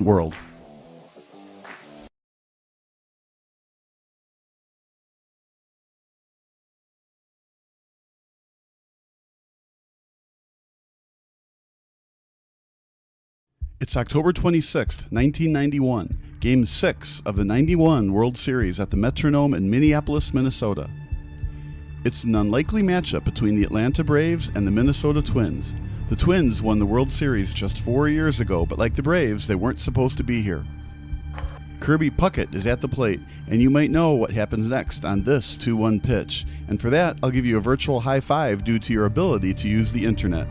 world. It's October 26th, 1991, Game 6 of the 91 World Series at the Metronome in Minneapolis, Minnesota. It's an unlikely matchup between the Atlanta Braves and the Minnesota Twins. The Twins won the World Series just 4 years ago, but like the Braves, they weren't supposed to be here. Kirby Puckett is at the plate, and you might know what happens next on this 2-1 pitch. And for that, I'll give you a virtual high five due to your ability to use the internet.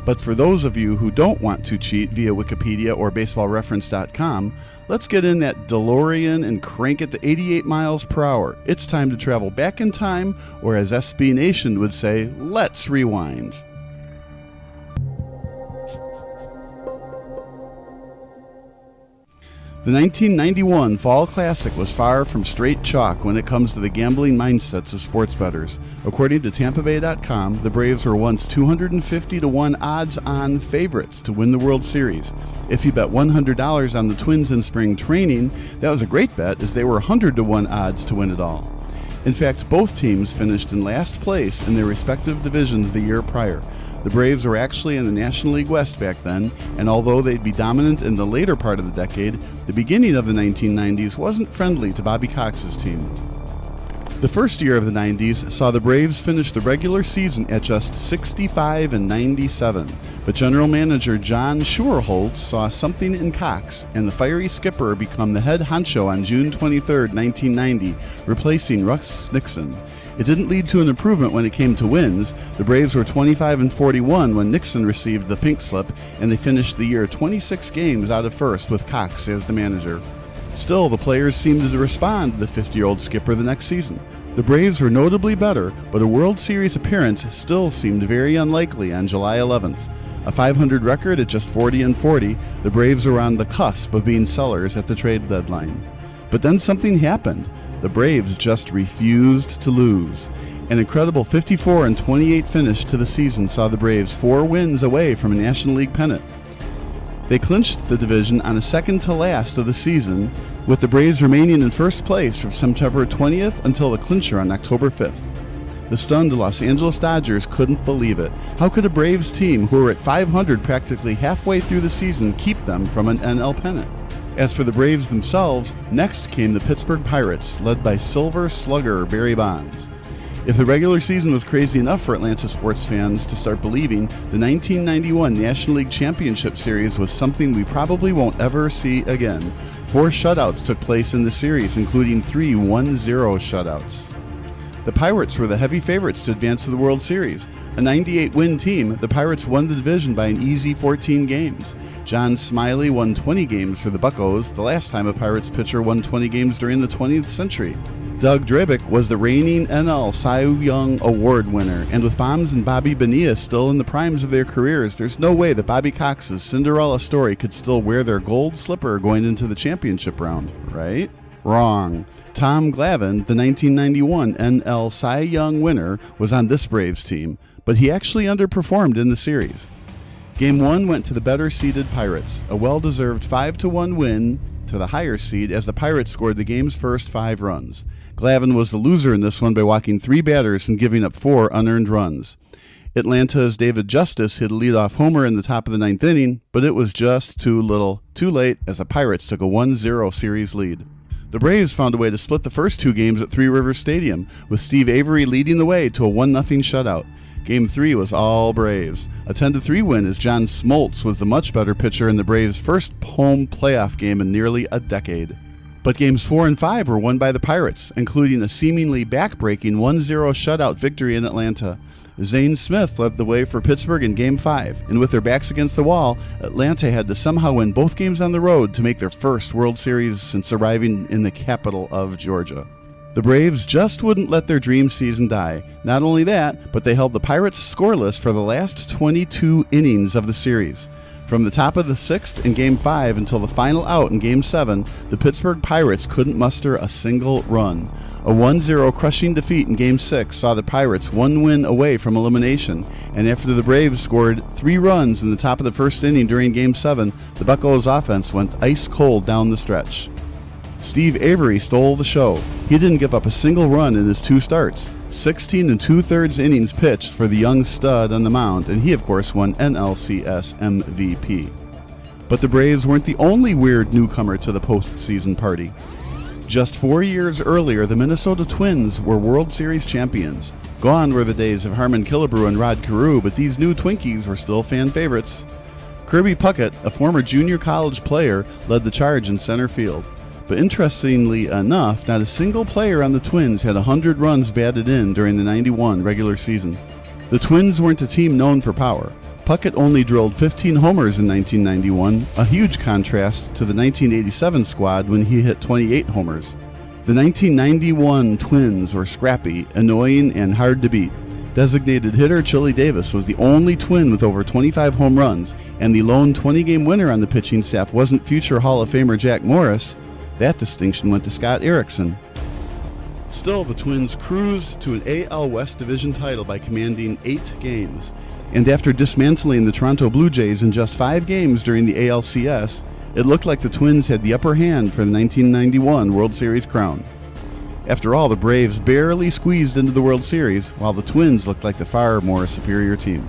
But for those of you who don't want to cheat via Wikipedia or BaseballReference.com, let's get in that DeLorean and crank it to 88 miles per hour. It's time to travel back in time, or as SB Nation would say, let's rewind. The 1991 Fall Classic was far from straight chalk when it comes to the gambling mindsets of sports bettors. According to TampaBay.com, the Braves were once 250-1 odds-on favorites to win the World Series. If you bet $100 on the Twins in spring training, that was a great bet, as they were 100-1 odds to win it all. In fact, both teams finished in last place in their respective divisions the year prior. The Braves were actually in the National League West back then, and although they'd be dominant in the later part of the decade, the beginning of the 1990s wasn't friendly to Bobby Cox's team. The first year of the 90s saw the Braves finish the regular season at just 65-97, but general manager John Schuerholz saw something in Cox, and the fiery skipper became the head honcho on June 23, 1990, replacing Russ Nixon. It didn't lead to an improvement when it came to wins. The Braves were 25-41 when Nixon received the pink slip, and they finished the year 26 games out of first with Cox as the manager. Still, the players seemed to respond to the 50-year-old skipper the next season. The Braves were notably better, but a World Series appearance still seemed very unlikely on July 11th. A .500 record at just 40-40, the Braves were on the cusp of being sellers at the trade deadline. But then something happened. The Braves just refused to lose. An incredible 54-28 finish to the season saw the Braves 4 wins away from a National League pennant. They clinched the division on a second-to-last of the season, with the Braves remaining in first place from September 20th until the clincher on October 5th. The stunned Los Angeles Dodgers couldn't believe it. How could a Braves team who were at .500 practically halfway through the season keep them from an NL pennant? As for the Braves themselves, next came the Pittsburgh Pirates, led by Silver Slugger Barry Bonds. If the regular season was crazy enough for Atlanta sports fans to start believing, the 1991 National League Championship Series was something we probably won't ever see again. 4 shutouts took place in the series, including 3 1-0 shutouts. The Pirates were the heavy favorites to advance to the World Series. A 98-win team, the Pirates won the division by an easy 14 games. John Smiley won 20 games for the Buccos, the last time a Pirates pitcher won 20 games during the 20th century. Doug Drabick was the reigning NL Cy Young Award winner, and with Bombs and Bobby Benet still in the primes of their careers, there's no way that Bobby Cox's Cinderella story could still wear their gold slipper going into the championship round, right? Wrong. Tom Glavine, the 1991 NL Cy Young winner, was on this Braves team, but he actually underperformed in the series. Game 1 went to the better-seeded Pirates, a well-deserved 5-1 win to the higher seed as the Pirates scored the game's first 5 runs. Glavine was the loser in this one by walking 3 batters and giving up 4 unearned runs. Atlanta's David Justice hit a leadoff homer in the top of the 9th inning, but it was just too late as the Pirates took a 1-0 series lead. The Braves found a way to split the first 2 games at Three Rivers Stadium, with Steve Avery leading the way to a 1-0 shutout. Game 3 was all Braves. A 10-3 win as John Smoltz was the much better pitcher in the Braves' first home playoff game in nearly a decade. But games 4 and 5 were won by the Pirates, including a seemingly back-breaking 1-0 shutout victory in Atlanta. Zane Smith led the way for Pittsburgh in Game 5, and with their backs against the wall, Atlanta had to somehow win both games on the road to make their first World Series since arriving in the capital of Georgia. The Braves just wouldn't let their dream season die. Not only that, but they held the Pirates scoreless for the last 22 innings of the series. From the top of the 6th in Game 5 until the final out in Game 7, the Pittsburgh Pirates couldn't muster a single run. A 1-0 crushing defeat in Game 6 saw the Pirates one win away from elimination, and after the Braves scored 3 runs in the top of the first inning during Game 7, the Buccos offense went ice cold down the stretch. Steve Avery stole the show. He didn't give up a single run in his 2 starts. 16 2/3 innings pitched for the young stud on the mound, and he of course won NLCS MVP. But the Braves weren't the only weird newcomer to the postseason party. Just 4 years earlier, the Minnesota Twins were World Series champions. Gone were the days of Harmon Killebrew and Rod Carew, but these new Twinkies were still fan favorites. Kirby Puckett, a former junior college player, led the charge in center field. But interestingly enough, not a single player on the Twins had 100 runs batted in during the 91 regular season. The Twins weren't a team known for power. Puckett only drilled 15 homers in 1991, a huge contrast to the 1987 squad when he hit 28 homers. The 1991 Twins were scrappy, annoying, and hard to beat. Designated hitter Chili Davis was the only Twin with over 25 home runs, and the lone 20-game winner on the pitching staff wasn't future Hall of Famer Jack Morris. That distinction went to Scott Erickson. Still, the Twins cruised to an AL West Division title by commanding 8 games. And after dismantling the Toronto Blue Jays in just 5 games during the ALCS, it looked like the Twins had the upper hand for the 1991 World Series crown. After all, the Braves barely squeezed into the World Series, while the Twins looked like the far more superior team.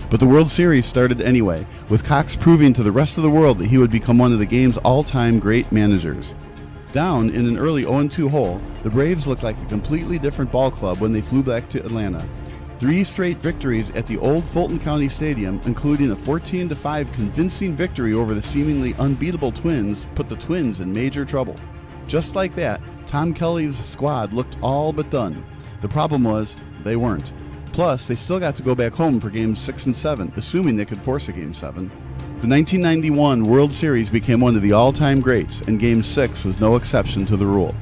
But the World Series started anyway, with Cox proving to the rest of the world that he would become one of the game's all-time great managers. Down in an early 0-2 hole, the Braves looked like a completely different ball club when they flew back to Atlanta. 3 straight victories at the old Fulton County Stadium, including a 14-5 convincing victory over the seemingly unbeatable Twins, put the Twins in major trouble. Just like that, Tom Kelly's squad looked all but done. The problem was, they weren't. Plus, they still got to go back home for Games 6 and 7, assuming they could force a Game 7. The 1991 World Series became one of the all-time greats, and Game 6 was no exception to the rule.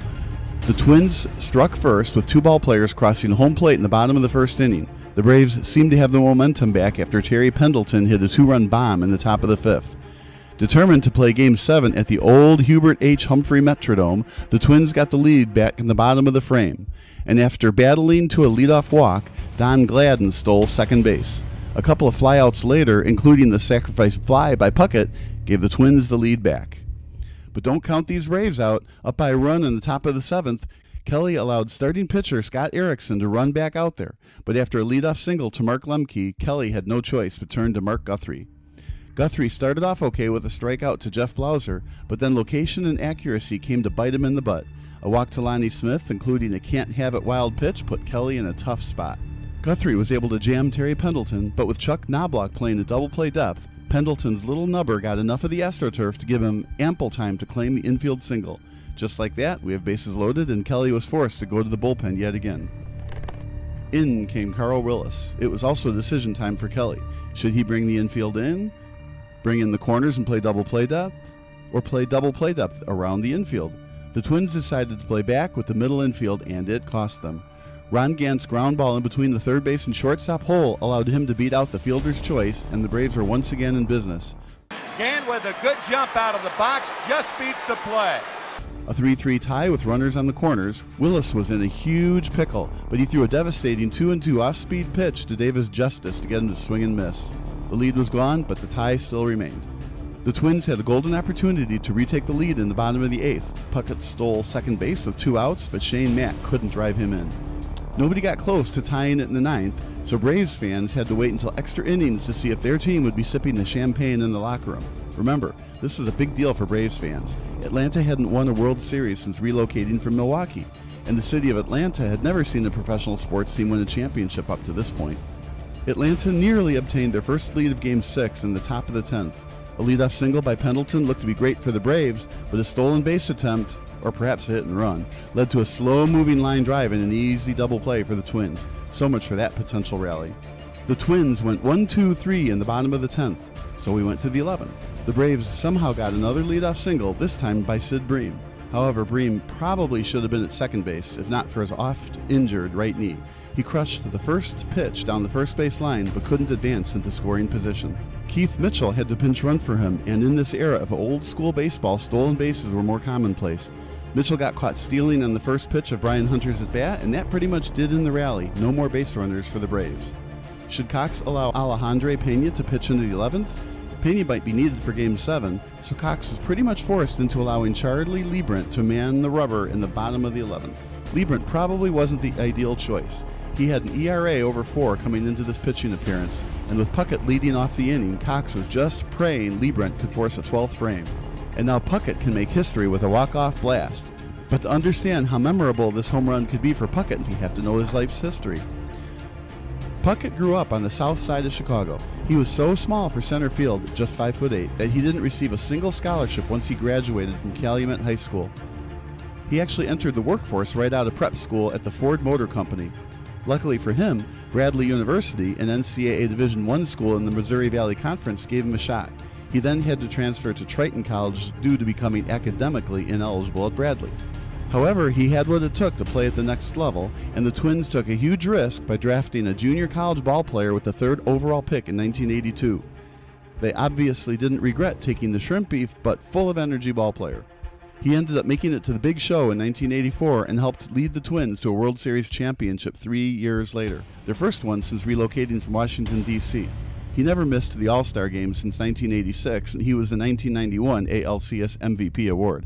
The Twins struck first with 2 ball players crossing home plate in the bottom of the first inning. The Braves seemed to have the momentum back after Terry Pendleton hit a 2-run bomb in the top of the 5th. Determined to play Game 7 at the old Hubert H. Humphrey Metrodome, the Twins got the lead back in the bottom of the frame. And after battling to a leadoff walk, Don Gladden stole second base. A couple of flyouts later, including the sacrifice fly by Puckett, gave the Twins the lead back. But don't count these Braves out. Up by a run in the top of the 7th, Kelly allowed starting pitcher Scott Erickson to run back out there. But after a leadoff single to Mark Lemke, Kelly had no choice but turned to Mark Guthrie. Guthrie started off okay with a strikeout to Jeff Blauser, but then location and accuracy came to bite him in the butt. A walk to Lonnie Smith, including a can't-have-it wild pitch, put Kelly in a tough spot. Guthrie was able to jam Terry Pendleton, but with Chuck Knobloch playing at double-play depth, Pendleton's little nubber got enough of the AstroTurf to give him ample time to claim the infield single. Just like that, we have bases loaded, and Kelly was forced to go to the bullpen yet again. In came Carl Willis. It was also decision time for Kelly. Should he bring the infield in, bring in the corners and play double-play depth, or play double-play depth around the infield? The Twins decided to play back with the middle infield, and it cost them. Ron Gant's ground ball in between the third base and shortstop hole allowed him to beat out the fielder's choice, and the Braves were once again in business. Gant with a good jump out of the box just beats the play. A 3-3 tie with runners on the corners. Willis was in a huge pickle, but he threw a devastating 2-2 off-speed pitch to Davis Justice to get him to swing and miss. The lead was gone, but the tie still remained. The Twins had a golden opportunity to retake the lead in the bottom of the 8th. Puckett stole second base with 2 outs, but Shane Mack couldn't drive him in. Nobody got close to tying it in the 9th, so Braves fans had to wait until extra innings to see if their team would be sipping the champagne in the locker room. Remember, this was a big deal for Braves fans. Atlanta hadn't won a World Series since relocating from Milwaukee, and the city of Atlanta had never seen a professional sports team win a championship up to this point. Atlanta nearly obtained their first lead of Game 6 in the top of the 10th. A leadoff single by Pendleton looked to be great for the Braves, but a stolen base attempt, or perhaps a hit and run, led to a slow-moving line drive and an easy double play for the Twins. So much for that potential rally. The Twins went 1-2-3 in the bottom of the 10th, so we went to the 11th. The Braves somehow got another leadoff single, this time by Sid Bream. However, Bream probably should have been at second base, if not for his oft-injured right knee. He crushed the first pitch down the first base line but couldn't advance into scoring position. Keith Mitchell had to pinch run for him, and in this era of old school baseball, stolen bases were more commonplace. Mitchell got caught stealing on the first pitch of Brian Hunter's at bat, and that pretty much did in the rally. No more base runners for the Braves. Should Cox allow Alejandro Pena to pitch into the 11th? Pena might be needed for Game 7, so Cox is pretty much forced into allowing Charlie Liebrant to man the rubber in the bottom of the 11th. Liebrant probably wasn't the ideal choice. He had an ERA over 4 coming into this pitching appearance, and with Puckett leading off the inning, Cox was just praying Liebrant could force a 12th frame. And now Puckett can make history with a walk-off blast. But to understand how memorable this home run could be for Puckett, you have to know his life's history. Puckett grew up on the south side of Chicago. He was so small for center field, just 5'8", that he didn't receive a single scholarship once he graduated from Calumet High School. He actually entered the workforce right out of prep school at the Ford Motor Company. Luckily for him, Bradley University, an NCAA Division I school in the Missouri Valley Conference, gave him a shot. He then had to transfer to Triton College due to becoming academically ineligible at Bradley. However, he had what it took to play at the next level, and the Twins took a huge risk by drafting a junior college ball player with the 3rd overall pick in 1982. They obviously didn't regret taking the shrimp beef but full of energy ball player. He ended up making it to the Big Show in 1984 and helped lead the Twins to a World Series championship 3 years later, their first one since relocating from Washington, D.C. He never missed the All-Star game since 1986, and he was the 1991 ALCS MVP award.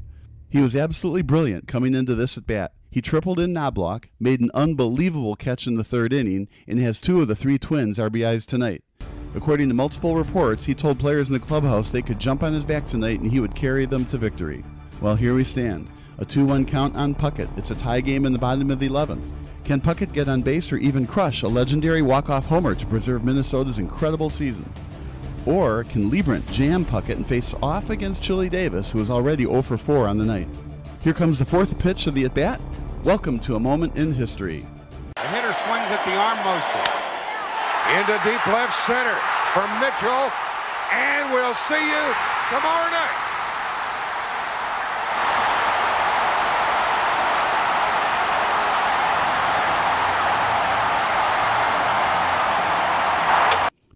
He was absolutely brilliant coming into this at-bat. He tripled in Knobloch, made an unbelievable catch in the 3rd inning, and has 2 of the 3 Twins' RBIs tonight. According to multiple reports, he told players in the clubhouse they could jump on his back tonight and he would carry them to victory. Well, here we stand. A 2-1 count on Puckett. It's a tie game in the bottom of the 11th. Can Puckett get on base or even crush a legendary walk-off homer to preserve Minnesota's incredible season? Or can Liebrant jam Puckett and face off against Chili Davis, who is already 0 for 4 on the night? Here comes the 4th pitch of the at-bat. Welcome to a moment in history. The hitter swings at the arm motion. Into deep left center for Mitchell, and we'll see you tomorrow night.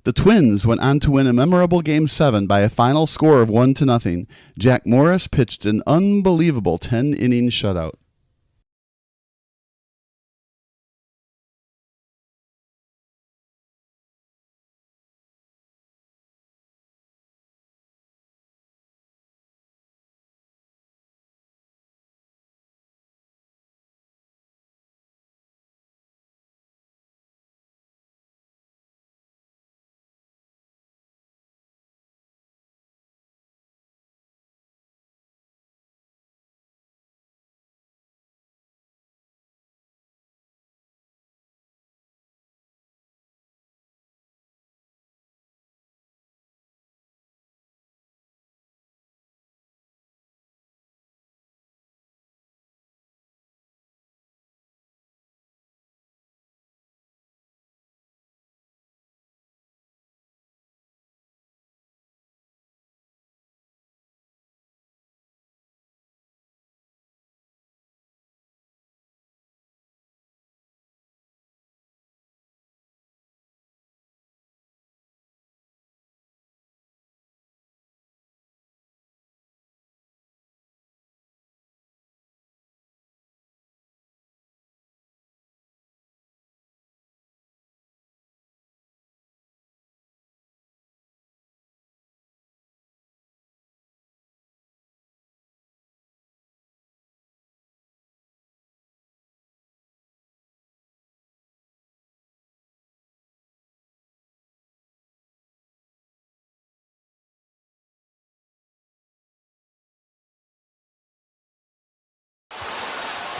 The Twins went on to win a memorable Game 7 by a final score of 1-0. Jack Morris pitched an unbelievable 10-inning shutout.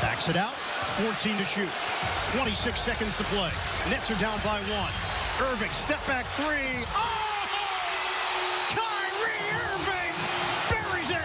Backs it out, 14 to shoot, 26 seconds to play. Nets are down by 1. Irving, step back 3. Oh! Kyrie Irving buries it!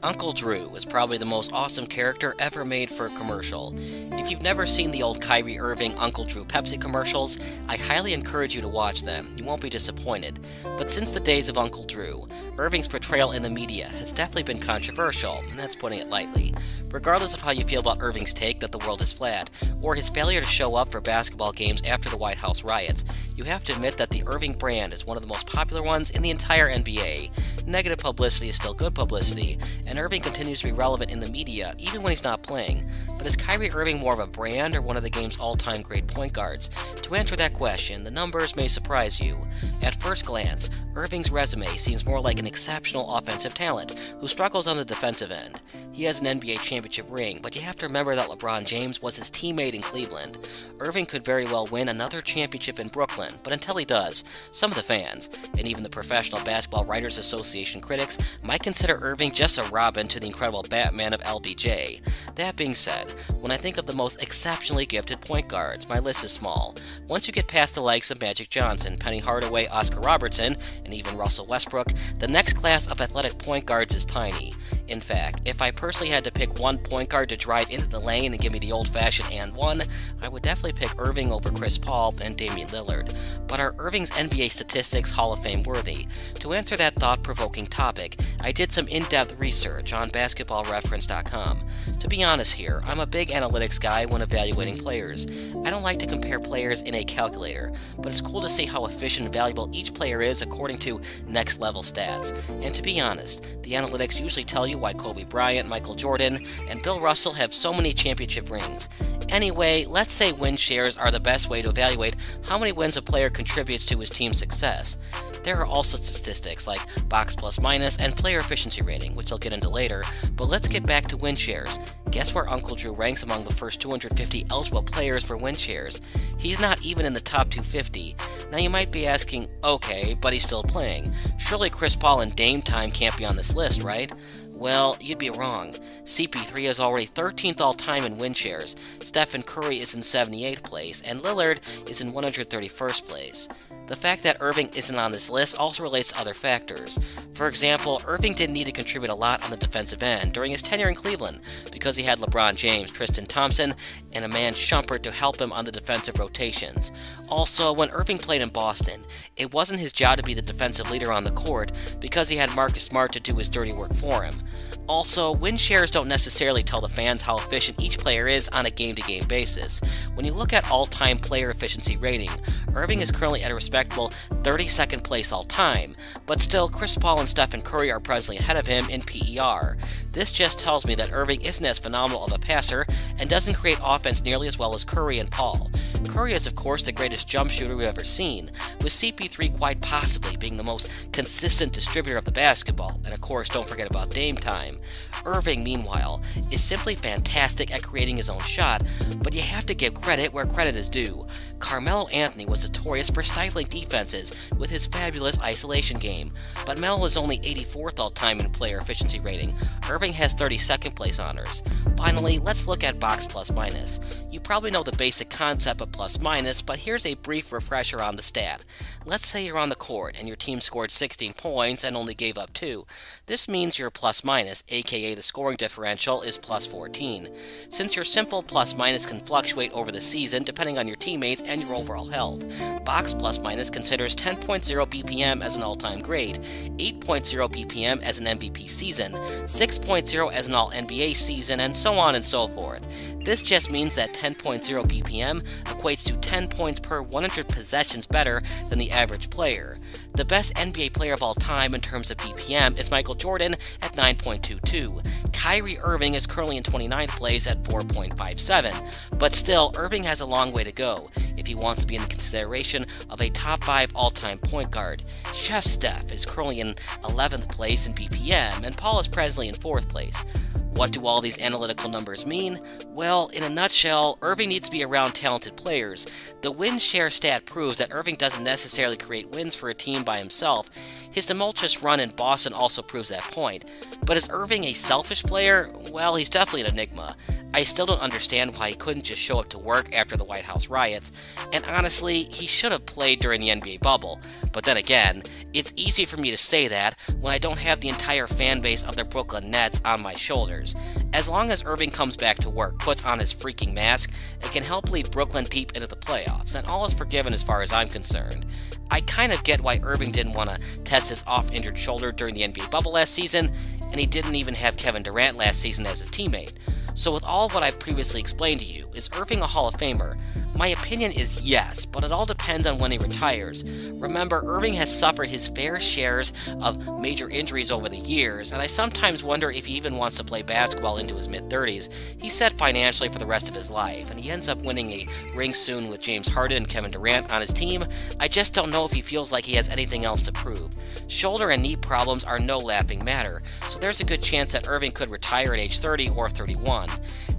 Uncle Drew is probably the most awesome character ever made for a commercial. If you've never seen the old Kyrie Irving Uncle Drew Pepsi commercials, I highly encourage you to watch them. You won't be disappointed. But since the days of Uncle Drew, Irving's portrayal in the media has definitely been controversial, and that's putting it lightly. Regardless of how you feel about Irving's take that the world is flat, or his failure to show up for basketball games after the White House riots, you have to admit that the Irving brand is one of the most popular ones in the entire NBA. Negative publicity is still good publicity, and Irving continues to be relevant in the media even when he's not playing. But is Kyrie Irving more of a brand or one of the game's all-time great point guards? To answer that question, the numbers may surprise you. At first glance, Irving's resume seems more like an exceptional offensive talent who struggles on the defensive end. He has an NBA championship ring, but you have to remember that LeBron James was his teammate in Cleveland. Irving could very well win another championship in Brooklyn, but until he does, some of the fans, and even the Professional Basketball Writers Association critics, might consider Irving just a Robin to the incredible Batman of LBJ. That being said, when I think of the most exceptionally gifted point guards, my list is small. Once you get past the likes of Magic Johnson, Penny Hardaway, Oscar Robertson, and even Russell Westbrook, the next class of athletic point guards is tiny. In fact, if I personally had to pick one point guard to drive into the lane and give me the old-fashioned and one, I would definitely pick Irving over Chris Paul and Damian Lillard. But are Irving's NBA statistics Hall of Fame worthy? To answer that thought-provoking topic, I did some in-depth research on basketballreference.com. To be honest here, I'm a big analytics guy when evaluating players. I don't like to compare players in a calculator, but it's cool to see how efficient and valuable each player is according to next-level stats. And to be honest, the analytics usually tell you why Kobe Bryant, Michael Jordan, and Bill Russell have so many championship rings. Anyway, let's say win shares are the best way to evaluate how many wins a player contributes to his team's success. There are also statistics like box plus minus and player efficiency rating, which I'll get into later, but let's get back to win shares. Guess where Uncle Drew ranks among the first 250 eligible players for win shares? He's not even in the top 250. Now you might be asking, okay, but he's still playing. Surely Chris Paul and Dame time can't be on this list, right? Well, you'd be wrong. CP3 is already 13th all-time in win shares, Stephen Curry is in 78th place, and Lillard is in 131st place. The fact that Irving isn't on this list also relates to other factors. For example, Irving didn't need to contribute a lot on the defensive end during his tenure in Cleveland because he had LeBron James, Tristan Thompson, and Iman Shumpert to help him on the defensive rotations. Also, when Irving played in Boston, it wasn't his job to be the defensive leader on the court because he had Marcus Smart to do his dirty work for him. Also, win shares don't necessarily tell the fans how efficient each player is on a game-to-game basis. When you look at all-time player efficiency rating, Irving is currently at a respectable 32nd place all-time, but still Chris Paul and Stephen Curry are presently ahead of him in PER. This just tells me that Irving isn't as phenomenal of a passer and doesn't create offense nearly as well as Curry and Paul. Curry is of course the greatest jump shooter we've ever seen, with CP3 quite possibly being the most consistent distributor of the basketball, and of course don't forget about Dame time. Irving, meanwhile, is simply fantastic at creating his own shot, but you have to give credit where credit is due. Carmelo Anthony was notorious for stifling defenses with his fabulous isolation game, but Melo is only 84th all-time in player efficiency rating. Irving has 32nd place honors. Finally, let's look at box plus minus. You probably know the basic concept of plus minus, but here's a brief refresher on the stat. Let's say you're on the court and your team scored 16 points and only gave up 2. This means your plus minus, aka the scoring differential, is plus 14. Since your simple plus minus can fluctuate over the season depending on your teammates and your overall health, box plus minus considers 10.0 BPM as an all-time grade, 8.0 BPM as an MVP season, 6.0 as an all-NBA season, and so on and so forth. This just means that 10.0 BPM equates to 10 points per 100 possessions better than the average player. The best NBA player of all time in terms of BPM is Michael Jordan at 9.22. Kyrie Irving is currently in 29th place at 4.57, but still, Irving has a long way to go if he wants to be in consideration of a top 5 all-time point guard. Chef Steph is currently in 11th place in BPM, and Paul is presently in 4th place. What do all these analytical numbers mean? Well, in a nutshell, Irving needs to be around talented players. The win share stat proves that Irving doesn't necessarily create wins for a team by himself. His tumultuous run in Boston also proves that point. But is Irving a selfish player? Well, he's definitely an enigma. I still don't understand why he couldn't just show up to work after the White House riots, and honestly, he should have played during the NBA bubble. But then again, it's easy for me to say that when I don't have the entire fan base of the Brooklyn Nets on my shoulders. As long as Irving comes back to work, puts on his freaking mask, and can help lead Brooklyn deep into the playoffs, and all is forgiven as far as I'm concerned. I kind of get why Irving didn't want to test his off-injured shoulder during the NBA bubble last season, and he didn't even have Kevin Durant last season as a teammate. So with all of what I've previously explained to you, is Irving a Hall of Famer? My opinion is yes, but it all depends on when he retires. Remember, Irving has suffered his fair shares of major injuries over the years, and I sometimes wonder if he even wants to play basketball into his mid-30s. He's set financially for the rest of his life, and he ends up winning a ring soon with James Harden and Kevin Durant on his team. I just don't know if he feels like he has anything else to prove. Shoulder and knee problems are no laughing matter, so there's a good chance that Irving could retire at age 30 or 31.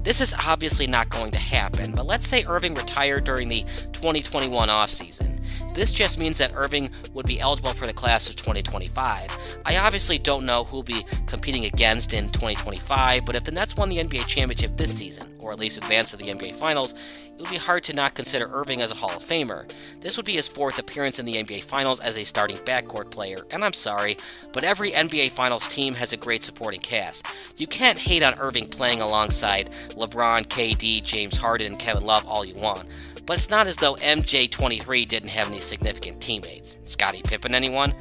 This is obviously not going to happen, but let's say Irving retired during the 2021 offseason. This just means that Irving would be eligible for the class of 2025. I obviously don't know who will be competing against in 2025, but if the Nets won the NBA championship this season, or at least advanced to the NBA Finals, it would be hard to not consider Irving as a Hall of Famer. This would be his fourth appearance in the NBA Finals as a starting backcourt player, and I'm sorry, but every NBA Finals team has a great supporting cast. You can't hate on Irving playing alongside LeBron, KD, James Harden, and Kevin Love all you want. But it's not as though MJ23 didn't have any significant teammates. Scottie Pippen, anyone?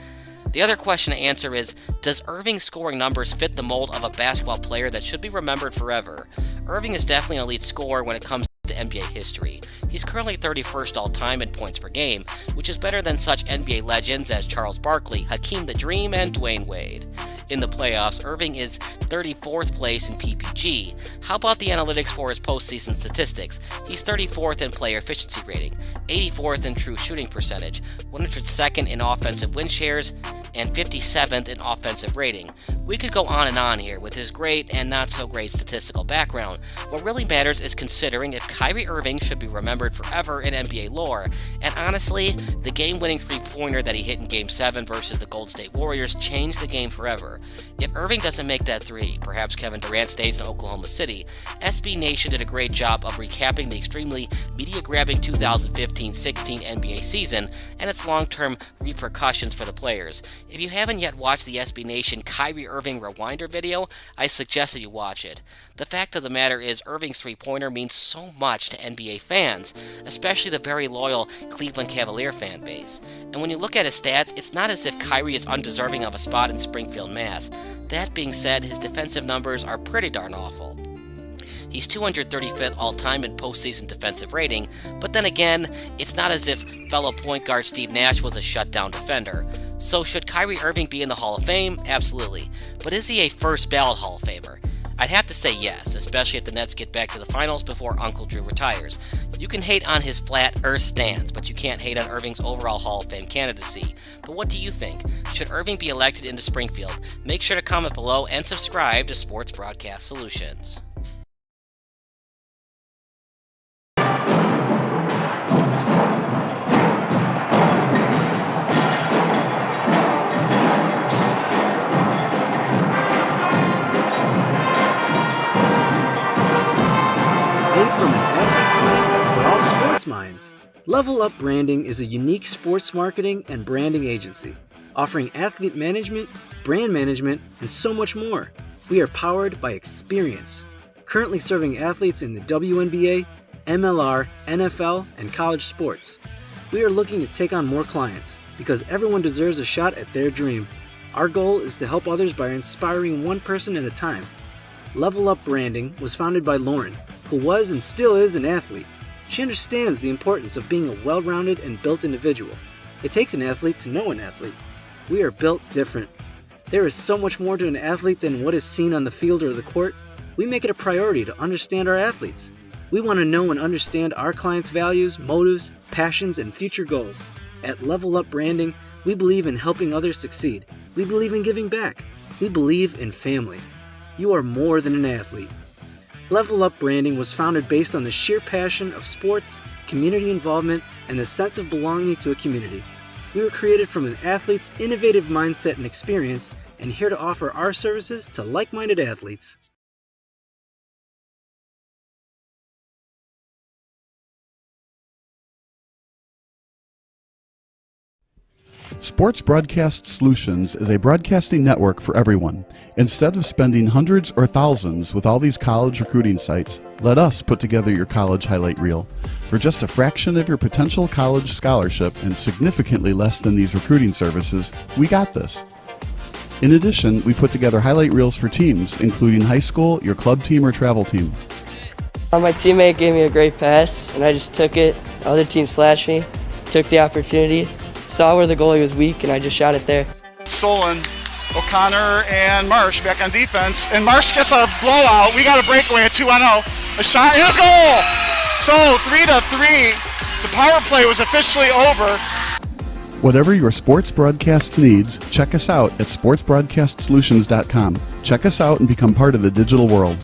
The other question to answer is, does Irving's scoring numbers fit the mold of a basketball player that should be remembered forever? Irving is definitely an elite scorer when it comes to NBA history. He's currently 31st all-time in points per game, which is better than such NBA legends as Charles Barkley, Hakeem the Dream, and Dwayne Wade. In the playoffs, Irving is 34th place in PPG. How about the analytics for his postseason statistics? He's 34th in player efficiency rating, 84th in true shooting percentage, 102nd in offensive win shares, and 57th in offensive rating. We could go on and on here with his great and not so great statistical background. What really matters is considering if Kyrie Irving should be remembered forever in NBA lore. And honestly, the game-winning three-pointer that he hit in Game 7 versus the Golden State Warriors changed the game forever. If Irving doesn't make that three, perhaps Kevin Durant stays in Oklahoma City. SB Nation did a great job of recapping the extremely media-grabbing 2015-16 NBA season and its long-term repercussions for the players. If you haven't yet watched the SB Nation Kyrie Irving Rewinder video, I suggest that you watch it. The fact of the matter is Irving's three-pointer means so much to NBA fans, especially the very loyal Cleveland Cavalier fan base. And when you look at his stats, it's not as if Kyrie is undeserving of a spot in Springfield, Mass. That being said, his defensive numbers are pretty darn awful. He's 235th all-time in postseason defensive rating, but then again, it's not as if fellow point guard Steve Nash was a shutdown defender. So should Kyrie Irving be in the Hall of Fame? Absolutely. But is he a first ballot Hall of Famer? I'd have to say yes, especially if the Nets get back to the finals before Uncle Drew retires. You can hate on his flat earth stance, but you can't hate on Irving's overall Hall of Fame candidacy. But what do you think? Should Irving be elected into Springfield? Make sure to comment below and subscribe to Sports Broadcast Solutions. Made from an athlete's mind for all sports minds. Level Up Branding is a unique sports marketing and branding agency, offering athlete management, brand management, and so much more. We are powered by experience, currently serving athletes in the WNBA, MLR, NFL, and college sports. We are looking to take on more clients because everyone deserves a shot at their dream. Our goal is to help others by inspiring one person at a time. Level Up Branding was founded by Lauren, who was and still is an athlete. She understands the importance of being a well-rounded and built individual. It takes an athlete to know an athlete. We are built different. There is so much more to an athlete than what is seen on the field or the court. We make it a priority to understand our athletes. We want to know and understand our clients' values, motives, passions, and future goals. At Level Up Branding, we believe in helping others succeed. We believe in giving back. We believe in family. You are more than an athlete. Level Up Branding was founded based on the sheer passion of sports, community involvement, and the sense of belonging to a community. We were created from an athlete's innovative mindset and experience, and here to offer our services to like-minded athletes. Sports Broadcast Solutions is a broadcasting network for everyone. Instead of spending hundreds or thousands with all these college recruiting sites, let us put together your college highlight reel. For just a fraction of your potential college scholarship and significantly less than these recruiting services, we got this. In addition, we put together highlight reels for teams, including high school, your club team, or travel team. My teammate gave me a great pass, and I just took it. The other team slashed me, took the opportunity, saw where the goalie was weak, and I just shot it there. Solon, O'Connor, and Marsh back on defense. And Marsh gets a blowout. We got a breakaway at 2-0. A shot, and a goal! So 3-3. The power play was officially over. Whatever your sports broadcast needs, check us out at sportsbroadcastsolutions.com. Check us out and become part of the digital world.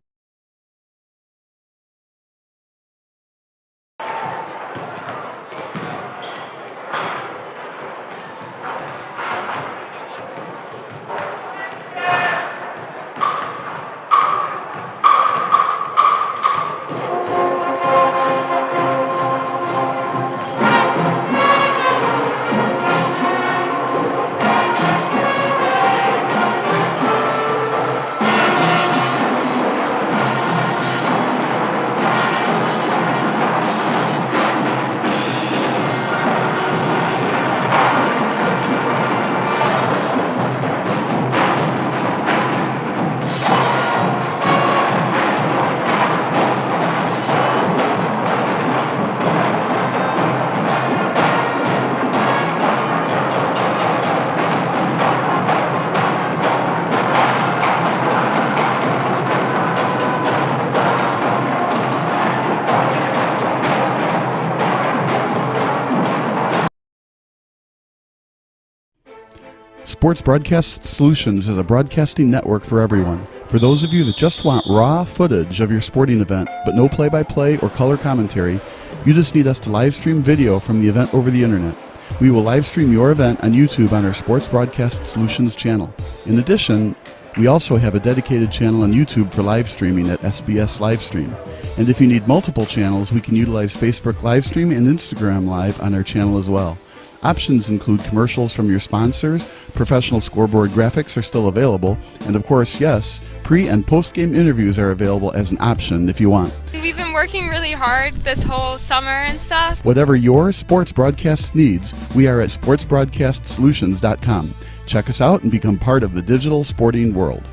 Sports Broadcast Solutions is a broadcasting network for everyone. For those of you that just want raw footage of your sporting event, but no play-by-play or color commentary, you just need us to live stream video from the event over the internet. We will live stream your event on YouTube on our Sports Broadcast Solutions channel. In addition, we also have a dedicated channel on YouTube for live streaming at SBS Livestream. And if you need multiple channels, we can utilize Facebook Livestream and Instagram Live on our channel as well. Options include commercials from your sponsors, professional scoreboard graphics are still available, and of course, yes, pre- and post-game interviews are available as an option if you want. We've been working really hard this whole summer and stuff. Whatever your sports broadcast needs, we are at sportsbroadcastsolutions.com. Check us out and become part of the digital sporting world.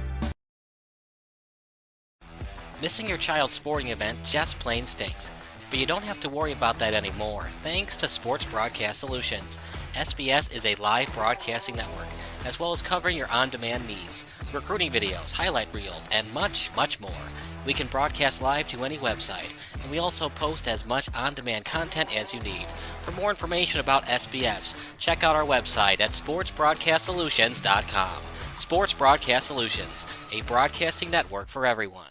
Missing your child's sporting event just plain stinks. But you don't have to worry about that anymore, thanks to Sports Broadcast Solutions. SBS is a live broadcasting network, as well as covering your on-demand needs, recruiting videos, highlight reels, and much, much more. We can broadcast live to any website, and we also post as much on-demand content as you need. For more information about SBS, check out our website at sportsbroadcastsolutions.com. Sports Broadcast Solutions, a broadcasting network for everyone.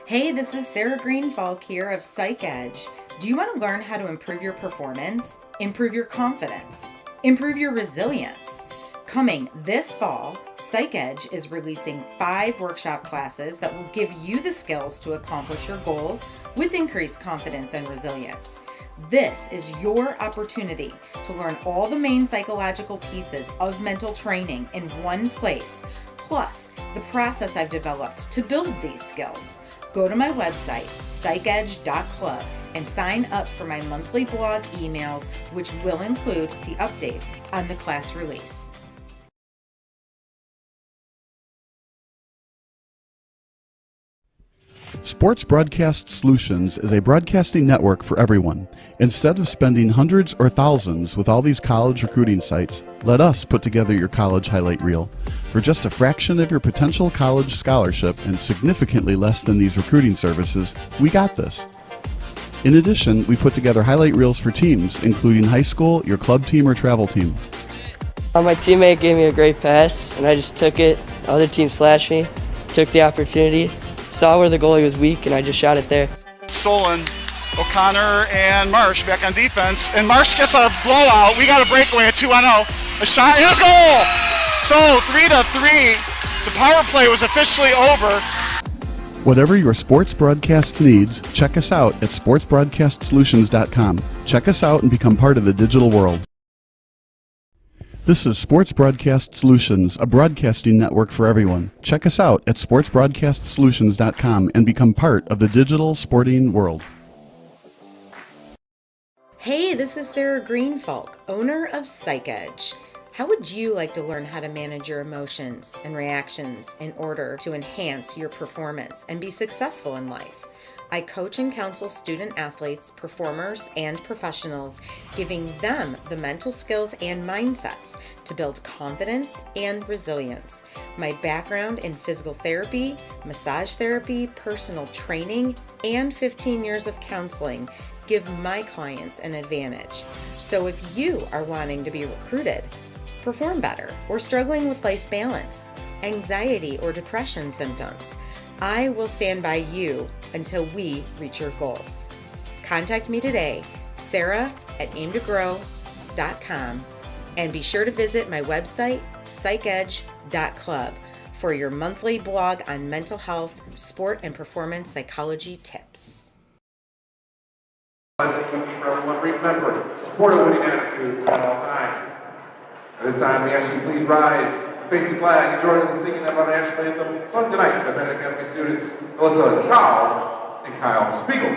Hey, this is Sarah Greenfalk here of Psych Edge. Do you want to learn how to improve your performance, improve your confidence, improve your resilience? Coming this fall, Psych Edge is releasing 5 workshop classes that will give you the skills to accomplish your goals with increased confidence and resilience. This is your opportunity to learn all the main psychological pieces of mental training in one place, plus the process I've developed to build these skills. Go to my website, psychedge.club, and sign up for my monthly blog emails, which will include the updates on the class release. Sports Broadcast Solutions is a broadcasting network for everyone. Instead of spending hundreds or thousands with all these college recruiting sites, let us put together your college highlight reel. For just a fraction of your potential college scholarship and significantly less than these recruiting services, we got this. In addition, we put together highlight reels for teams, including high school, your club team, or travel team. My teammate gave me a great pass, and I just took it. The other team slashed me, took the opportunity, saw where the goalie was weak, and I just shot it there. Solon, O'Connor, and Marsh back on defense. And Marsh gets a blowout. We got a breakaway at 2-0. A shot, and a goal! So 3-3. The power play was officially over. Whatever your sports broadcast needs, check us out at sportsbroadcastsolutions.com. Check us out and become part of the digital world. This is Sports Broadcast Solutions, a broadcasting network for everyone. Check us out at sportsbroadcastsolutions.com and become part of the digital sporting world. Hey, this is Sarah Greenfalk, owner of PsychEdge. How would you like to learn how to manage your emotions and reactions in order to enhance your performance and be successful in life? I coach and counsel student athletes, performers, and professionals, giving them the mental skills and mindsets to build confidence and resilience. My background in physical therapy, massage therapy, personal training, and 15 years of counseling give my clients an advantage. So if you are wanting to be recruited, perform better, or struggling with life balance, anxiety, or depression symptoms, I will stand by you until we reach your goals. Contact me today, sarah@aimtogrow.com, and be sure to visit my website, psychedge.club, for your monthly blog on mental health, sport, and performance psychology tips. Remember, support a winning attitude at all times. At this time, we ask you please rise, face the flag, and join in the singing of our national anthem, sung tonight by Benet Academy students Alyssa Chow and Kyle Spiegel.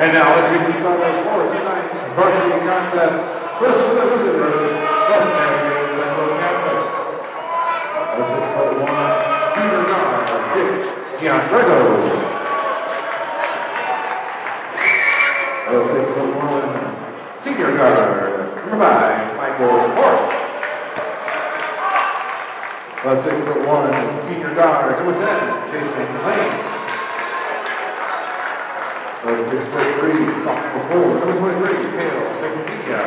And now let's meet the starters for tonight's varsity contest. First for the visitors, from Marian Central Catholic. A 6'1" junior guard, Jake Gianfredo. A 6'1" senior guard, number 5, Michael Morris. A 6'1" senior guard, number 10, Jason Lane. A 6'3" sophomore forward, number 23, Kale McNeia.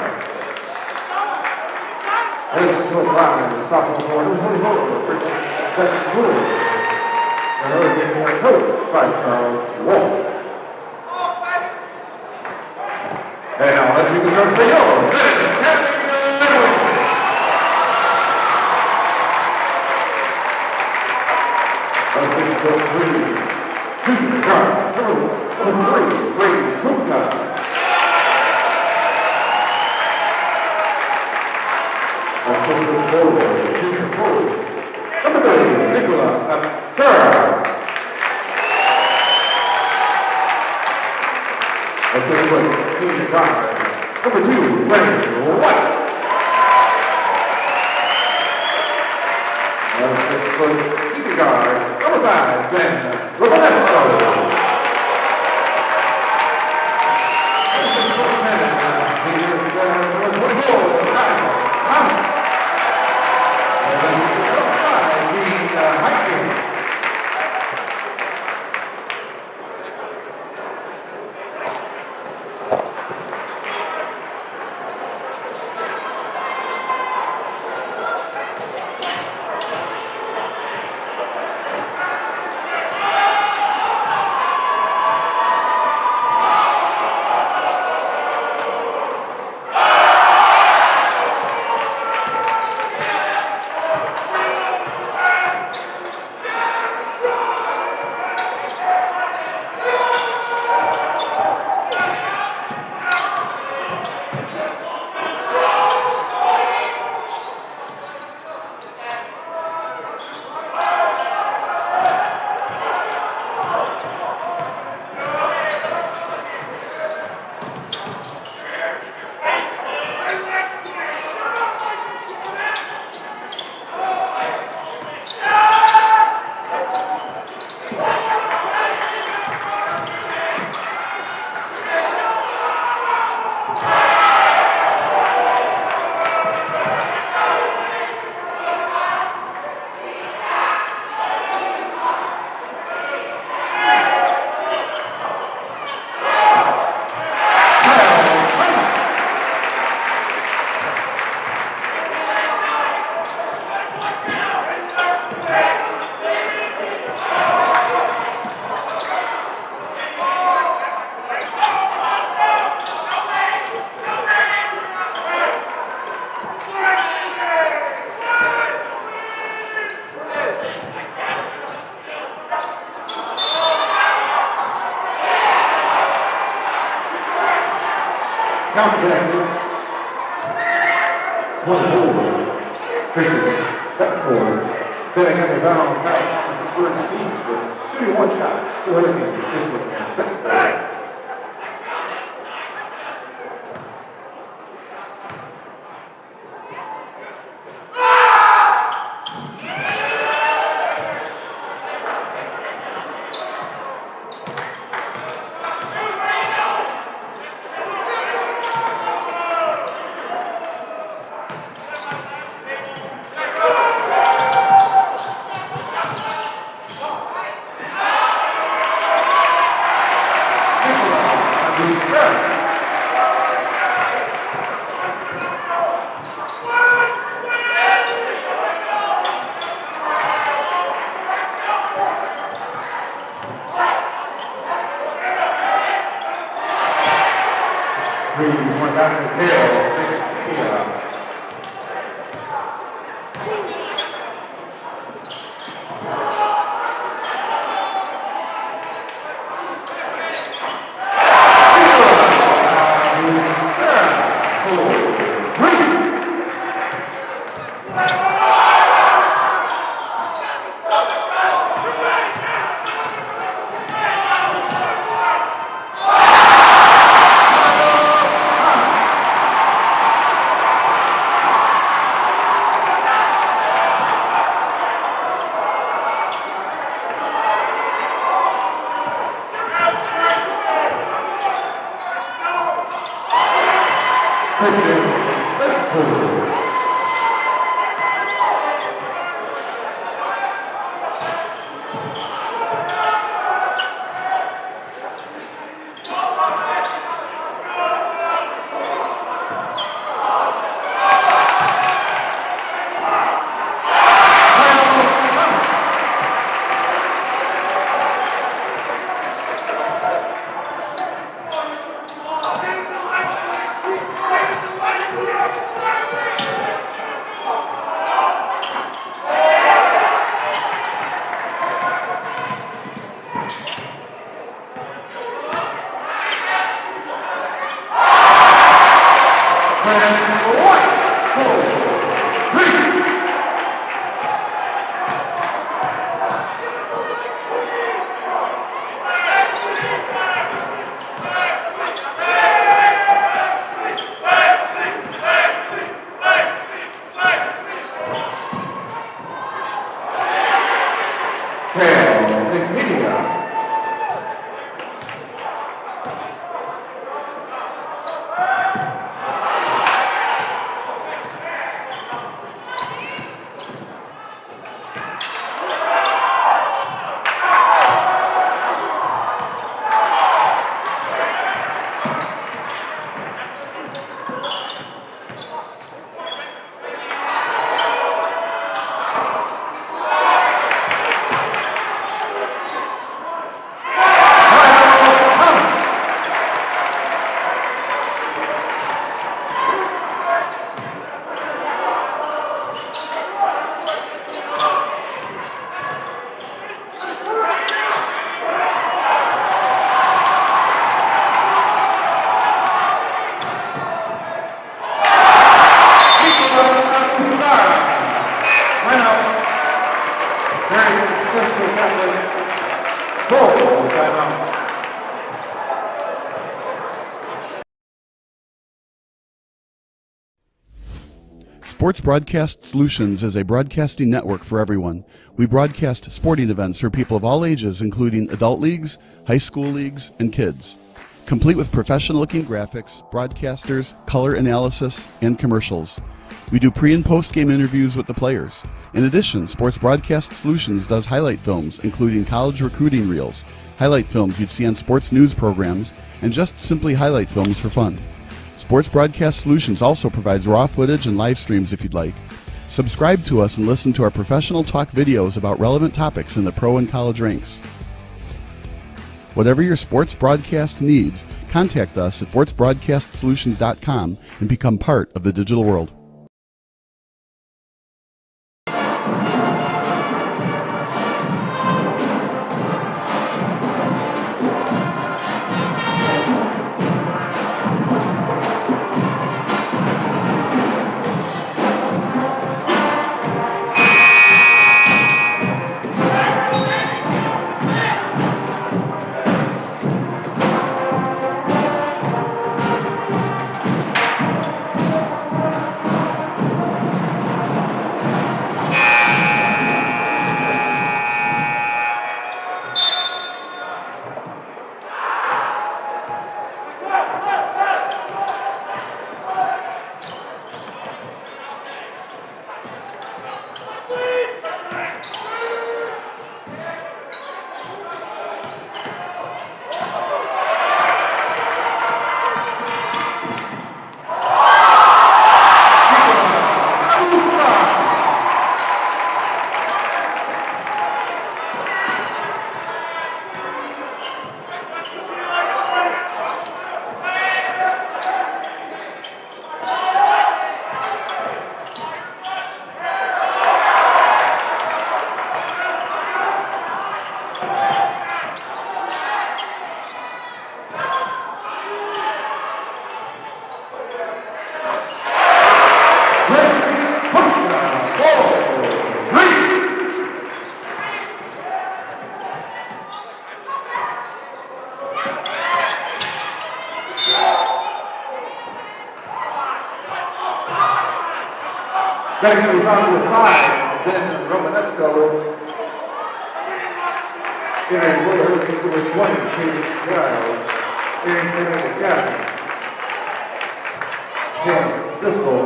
And a 6'5" sophomore forward, number 24, Christian Beckwood. And our game coach by Charles Walsh. And now let's meet the start for your Benet Academy. A 6'3" junior guard, number 3, Brady Kuka. A Sarah. Let's take a look. Senior guard. Number 2, Brandon White. That's 6-foot senior guard. Number 5, Ben Romanesco. Contested 24. Fishing. Step forward. Benet is out on Kyle Thomas's first team with shooting one shot. The Hurricanes. Fishing. Step forward. One basket tail. Sports Broadcast Solutions is a broadcasting network for everyone. We broadcast sporting events for people of all ages, including adult leagues, high school leagues, and kids. Complete with professional-looking graphics, broadcasters, color analysis, and commercials. We do pre- and post-game interviews with the players. In addition, Sports Broadcast Solutions does highlight films, including college recruiting reels, highlight films you'd see on sports news programs, and just simply highlight films for fun. Sports Broadcast Solutions also provides raw footage and live streams if you'd like. Subscribe to us and listen to our professional talk videos about relevant topics in the pro and college ranks. Whatever your sports broadcast needs, contact us at sportsbroadcastsolutions.com and become part of the digital world. That is going to be found with 5, Ben Romanesco. Entering for the Hurricanes, number 20, Katie Giles. Entering for the Academy, Jan Driscoll.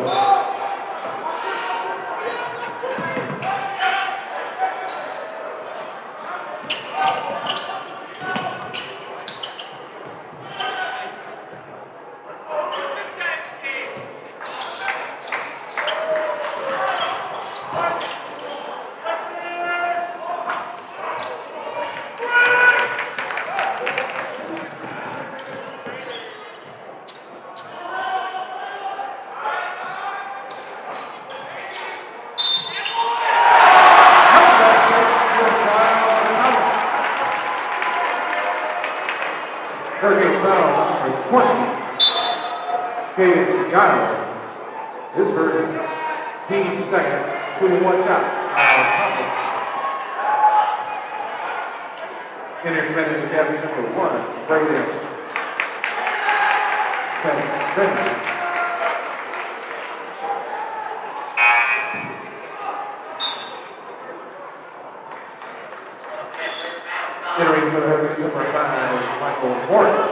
Hurricanes foul number 20, Katie Giles. His first, team second, shooting one shot. Entering committed Academy number 1, Brayden. Benet. Entering for the Hurricanes number 5, Michael Morris.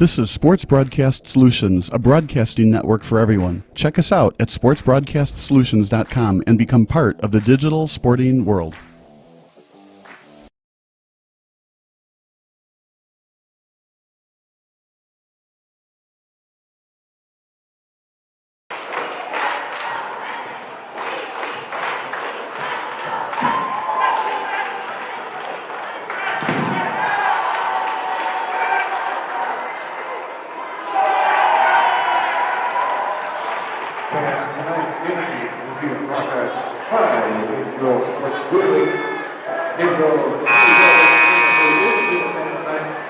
This is Sports Broadcast Solutions, a broadcasting network for everyone. Check us out at sportsbroadcastsolutions.com and become part of the digital sporting world.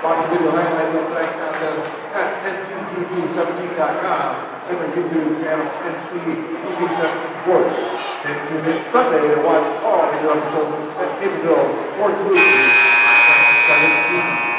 Watch the video highlights of tonight's contest at nctv17.com and their YouTube channel, NCTV17 Sports. And tune in Sunday to watch all the episodes at Naperville Sports Weekly on Sunday TV.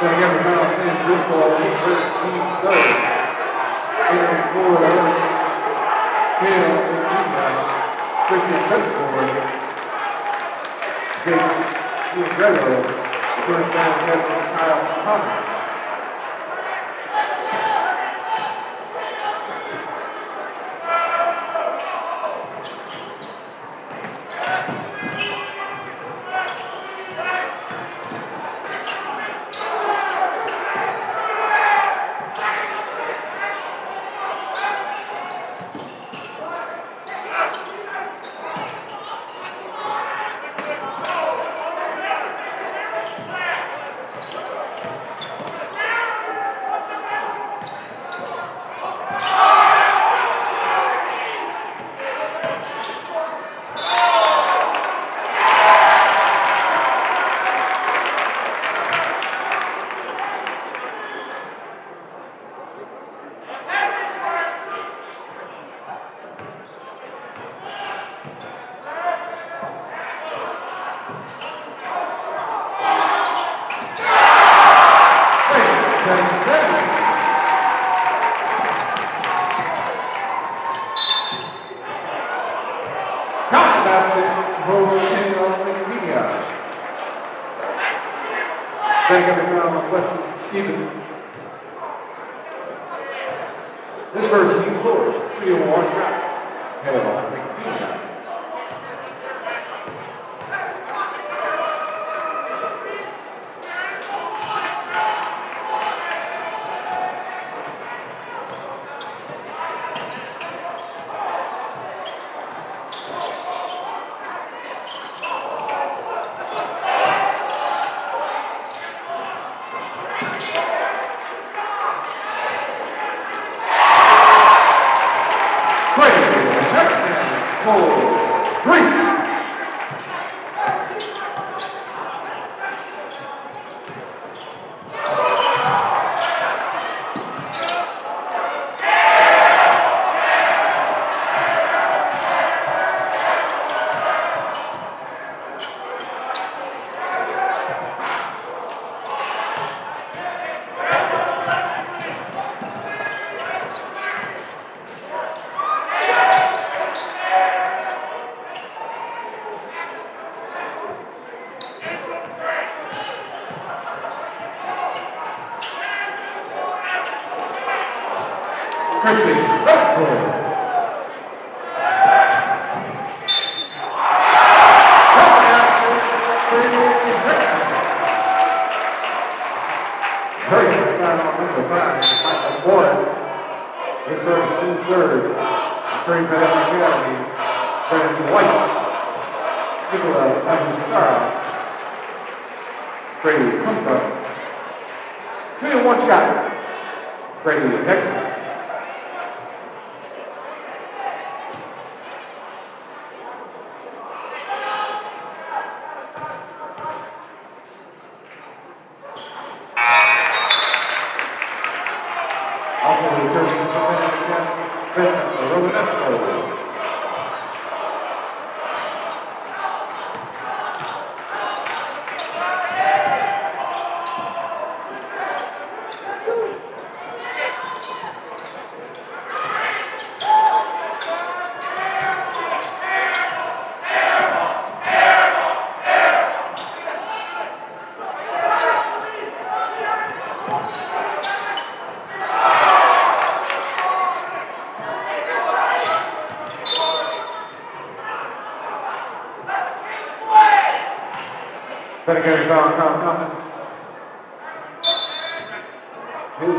Then again, the final 10, Bristol, his first team started. And for the Hurricanes, Hale and Christian Pettiford. Jake Gregor, the first down catch from Kyle Thomas. This first team scores 3-1 shot. Hell, McNeil. Benet foul on Kyle Thomas. His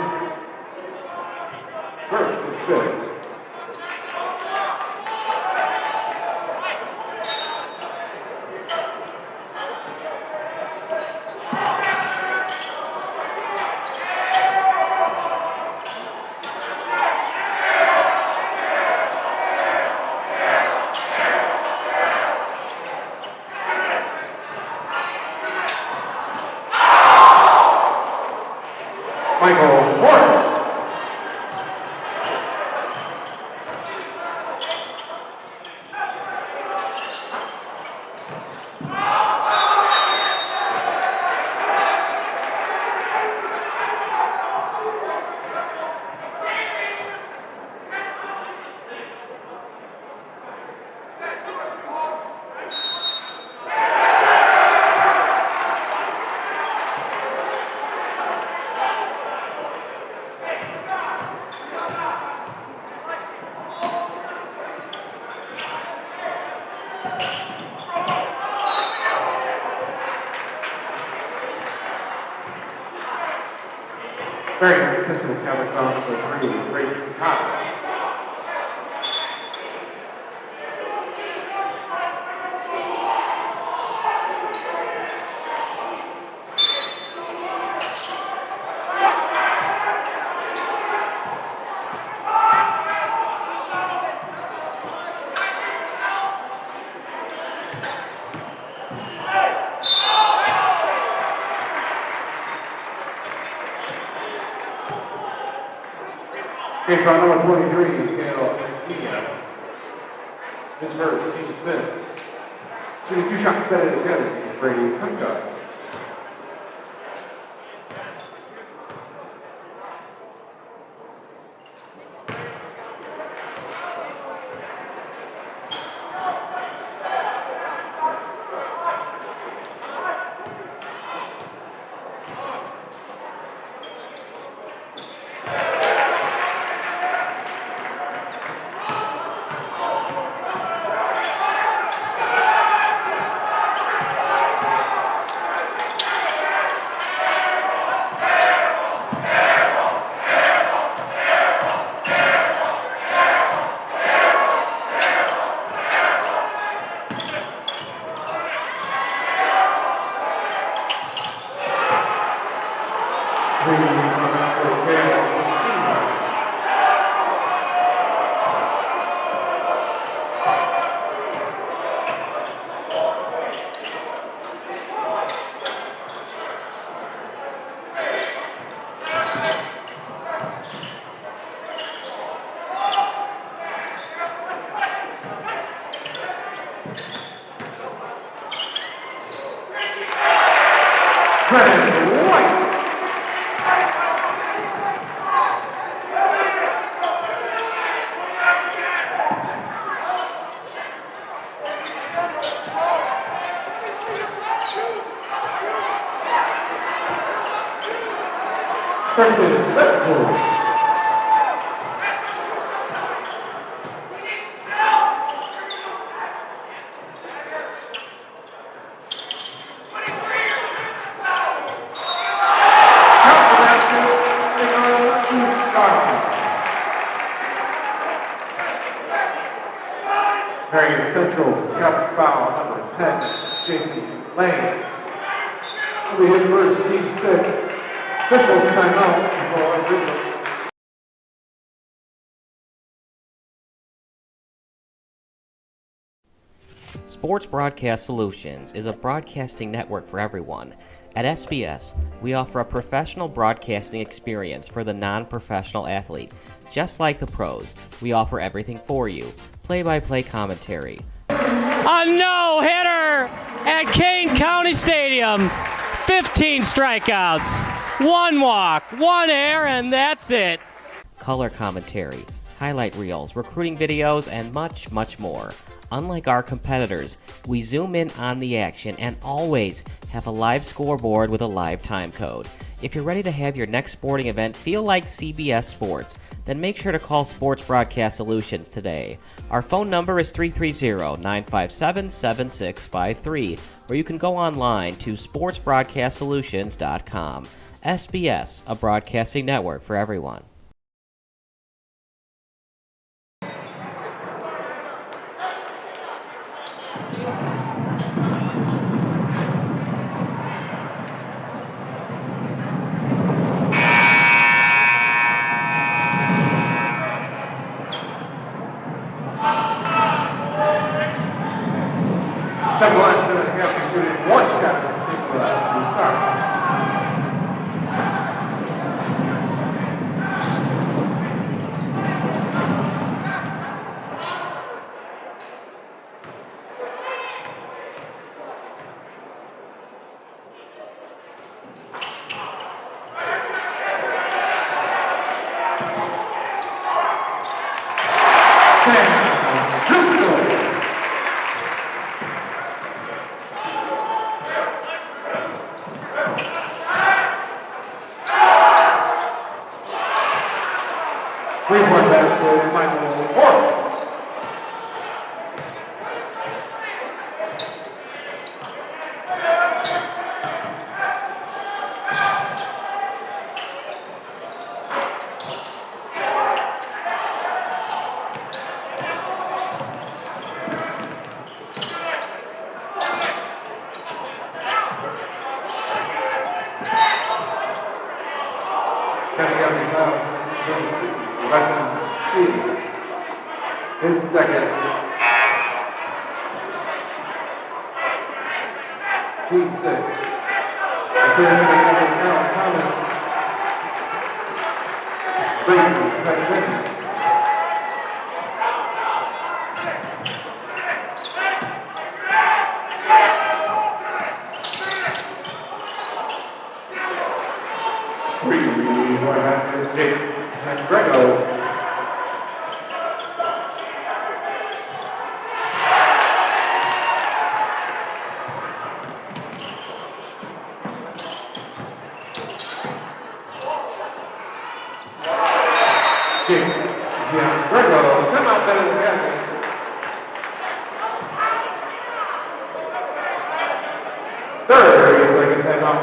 first is good. Michael Morris. Marian Central Catholic foul number 3, Brayden Cobb. Case foul number 23, Gail Mia. His first, team fifth. 22 shots better than Kevin, Brady Kunkos. Marian Central Catholic foul number 10, Jason Lane. Will be his first, team 6. Officials timeout before our Sports Broadcast Solutions is a broadcasting network for everyone. At SBS, we offer a professional broadcasting experience for the non-professional athlete. Just like the pros, we offer everything for you. Play-by-play commentary. A no-hitter at Kane County Stadium. 15 strikeouts, 1 walk, 1 error, and that's it. Color commentary, highlight reels, recruiting videos, and much, much more. Unlike our competitors, we zoom in on the action and always have a live scoreboard with a live time code. If you're ready to have your next sporting event feel like CBS Sports, then make sure to call Sports Broadcast Solutions today. Our phone number is 330-957-7653, or you can go online to sportsbroadcastsolutions.com. SBS, a broadcasting network for everyone. Second line, Benet Catholic shooting 1 shot. Sorry. County Academy foul. Weston Stevens. His second. Team 6. Returning to the Carol Thomas. Brady Benet. Jake Grego. Jake Grego. Come out better than that. Third, second timeout.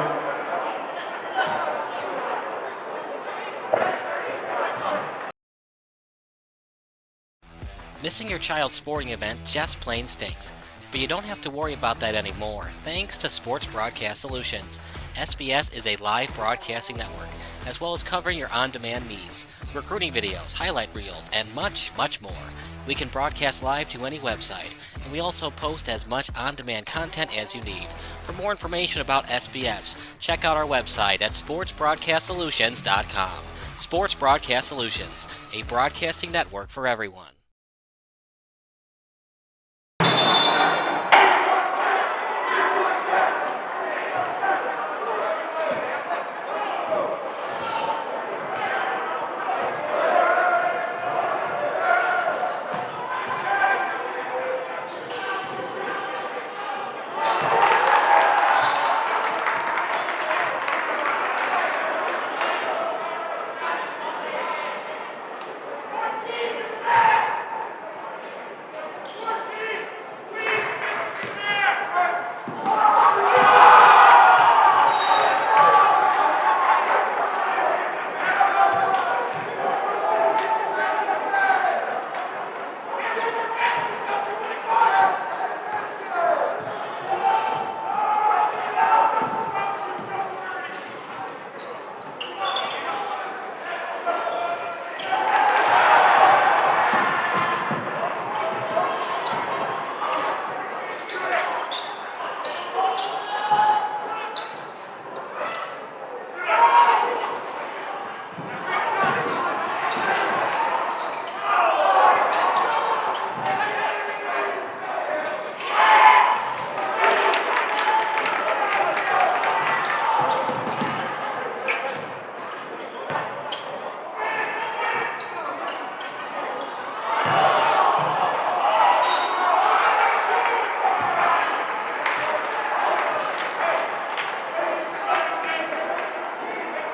Missing your child's sporting event just plain stinks. But you don't have to worry about that anymore, thanks to Sports Broadcast Solutions. SBS is a live broadcasting network, as well as covering your on-demand needs, recruiting videos, highlight reels, and much, much more. We can broadcast live to any website, and we also post as much on-demand content as you need. For more information about SBS, check out our website at sportsbroadcastsolutions.com. Sports Broadcast Solutions, a broadcasting network for everyone.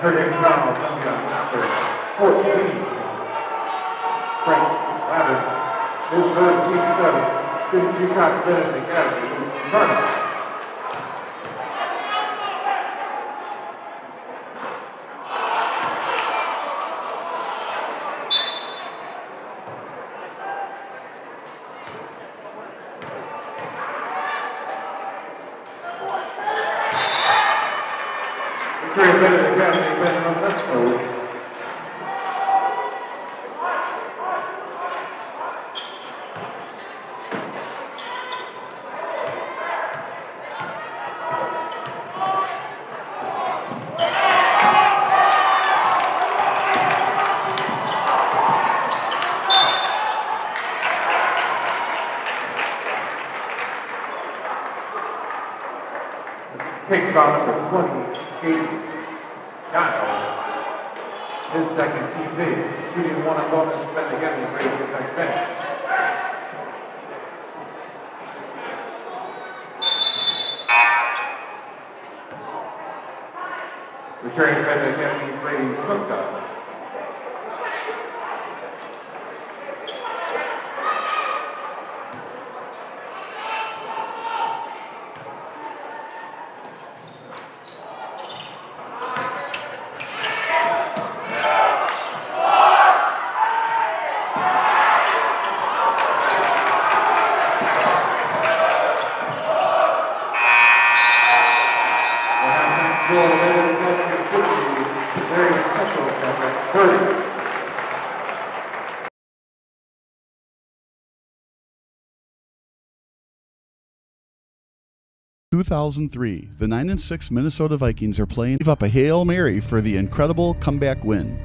Hurricane Charles, number 14. Frank Ladder, his first team 7, shooting 2 shots better than the Academy. Turner. Trey Benet Academy, Benet on this move. Kate foul number 20, Katie Giles. His second TV. Shooting 1 on bonus, Benet Academy, ready to protect Benet. Returning Benet Academy, Brady Cookta. Very central. 2003, the 9-6 Minnesota Vikings are playing up a Hail Mary for the incredible comeback win.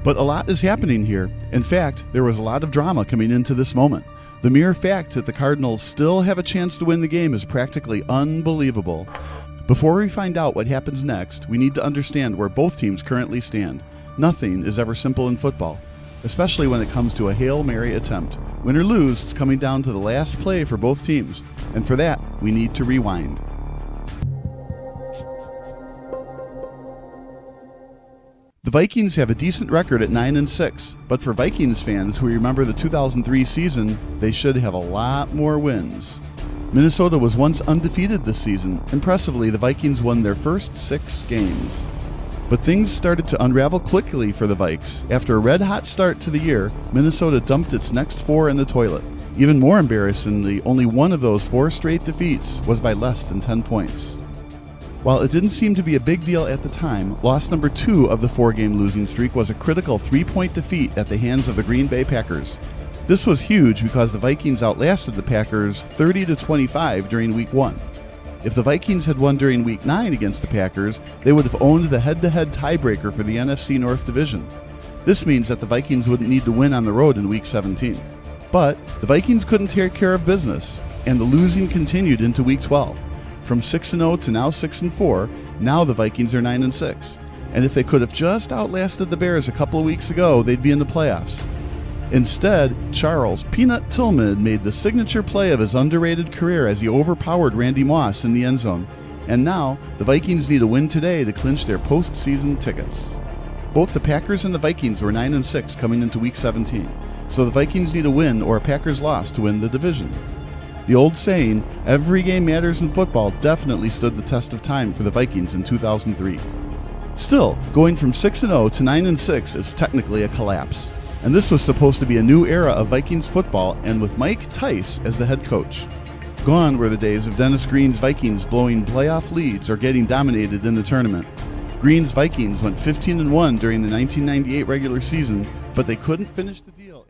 But a lot is happening here. In fact, there was a lot of drama coming into this moment. The mere fact that the Cardinals still have a chance to win the game is practically unbelievable. Before we find out what happens next, we need to understand where both teams currently stand. Nothing is ever simple in football, especially when it comes to a Hail Mary attempt. Win or lose, it's coming down to the last play for both teams, and for that, we need to rewind. The Vikings have a decent record at 9-6, but for Vikings fans who remember the 2003 season, they should have a lot more wins. Minnesota was once undefeated this season. Impressively, the Vikings won their first 6 games. But things started to unravel quickly for the Vikes. After a red-hot start to the year, Minnesota dumped its next 4 in the toilet. Even more embarrassingly, only one of those 4 straight defeats was by less than 10 points. While it didn't seem to be a big deal at the time, loss number 2 of the 4-game losing streak was a critical 3-point defeat at the hands of the Green Bay Packers. This was huge because the Vikings outlasted the Packers 30-25 during Week 1. If the Vikings had won during Week 9 against the Packers, they would have owned the head-to-head tiebreaker for the NFC North Division. This means that the Vikings wouldn't need to win on the road in Week 17. But the Vikings couldn't take care of business, and the losing continued into Week 12. From 6-0 to now 6-4, now the Vikings are 9-6. And if they could have just outlasted the Bears a couple of weeks ago, they'd be in the playoffs. Instead, Charles Peanut Tillman made the signature play of his underrated career as he overpowered Randy Moss in the end zone. And now, the Vikings need a win today to clinch their postseason tickets. Both the Packers and the Vikings were 9-6 coming into Week 17, so the Vikings need a win or a Packers loss to win the division. The old saying, every game matters in football, definitely stood the test of time for the Vikings in 2003. Still, going from 6-0 to 9-6 is technically a collapse. And this was supposed to be a new era of Vikings football, and with Mike Tice as the head coach. Gone were the days of Dennis Green's Vikings blowing playoff leads or getting dominated in the tournament. Green's Vikings went 15-1 during the 1998 regular season, but they couldn't finish the deal.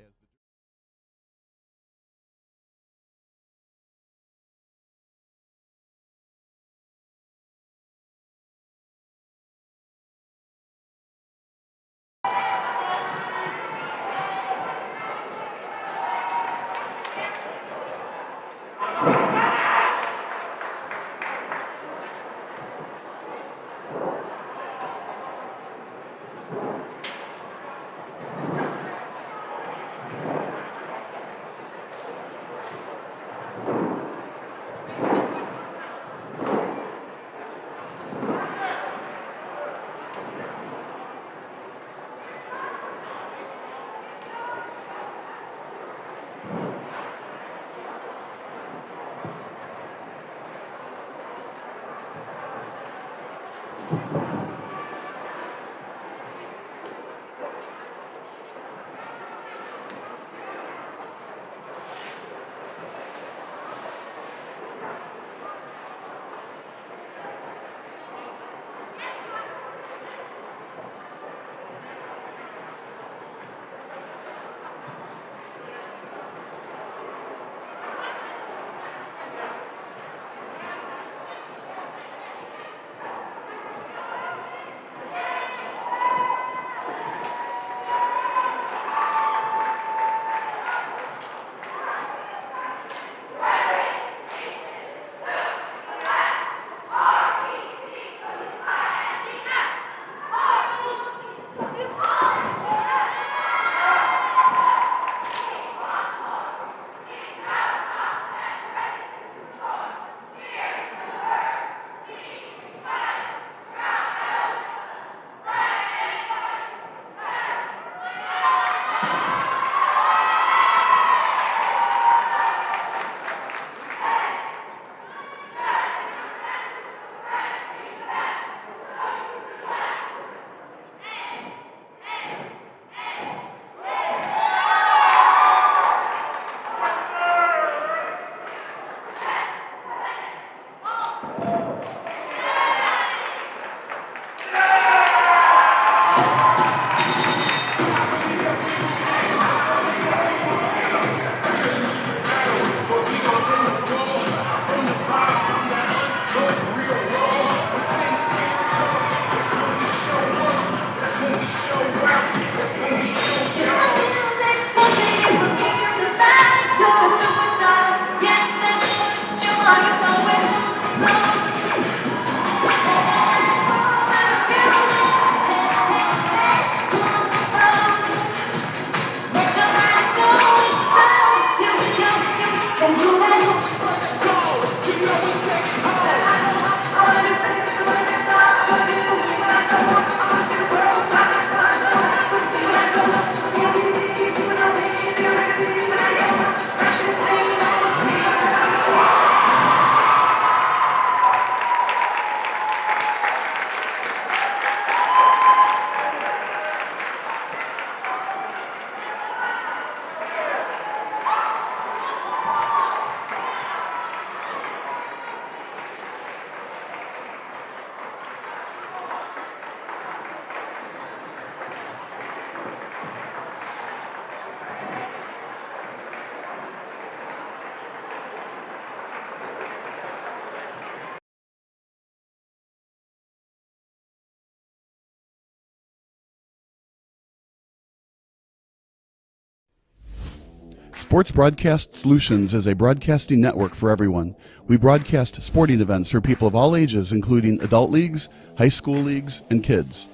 Sports Broadcast Solutions is a broadcasting network for everyone. We broadcast sporting events for people of all ages, including adult leagues, high school leagues, and kids.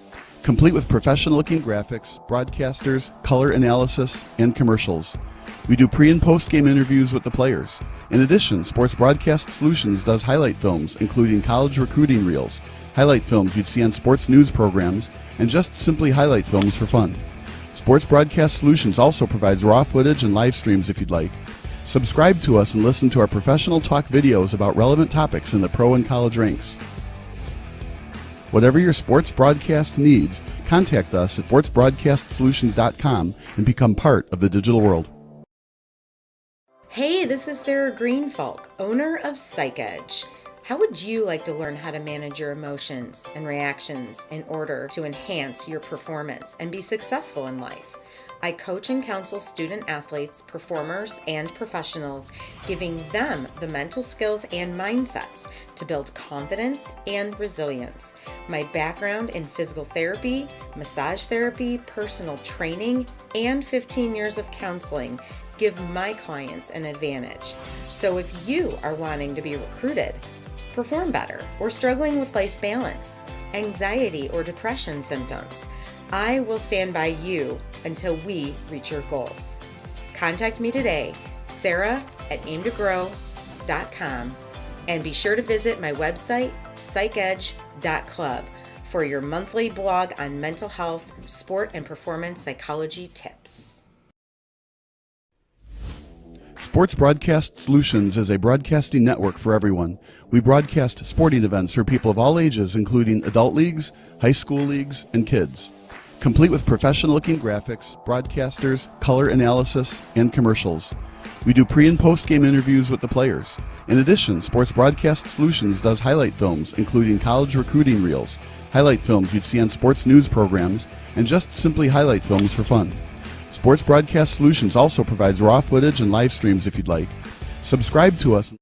Complete with professional-looking graphics, broadcasters, color analysis, and commercials. We do pre- and post-game interviews with the players. In addition, Sports Broadcast Solutions does highlight films, including college recruiting reels, highlight films you'd see on sports news programs, and just simply highlight films for fun. Sports Broadcast Solutions also provides raw footage and live streams if you'd like. Subscribe to us and listen to our professional talk videos about relevant topics in the pro and college ranks. Whatever your sports broadcast needs, contact us at sportsbroadcastsolutions.com and become part of the digital world. Hey, this is Sarah Greenfalk, owner of PsychEdge. How would you like to learn how to manage your emotions and reactions in order to enhance your performance and be successful in life? I coach and counsel student athletes, performers, and professionals, giving them the mental skills and mindsets to build confidence and resilience. My background in physical therapy, massage therapy, personal training, and 15 years of counseling give my clients an advantage. So if you are wanting to be recruited, perform better, or struggling with life balance, anxiety, or depression symptoms, I will stand by you until we reach your goals. Contact me today, sarah@aimtogrow.com, and be sure to visit my website, psychedge.club, for your monthly blog on mental health, sport, and performance psychology tips. Sports Broadcast Solutions is a broadcasting network for everyone. We broadcast sporting events for people of all ages, including adult leagues, high school leagues, and kids. Complete with professional-looking graphics, broadcasters, color analysis, and commercials. We do pre- and post-game interviews with the players. In addition, Sports Broadcast Solutions does highlight films, including college recruiting reels, highlight films you'd see on sports news programs, and just simply highlight films for fun. Sports Broadcast Solutions also provides raw footage and live streams if you'd like. Subscribe to us.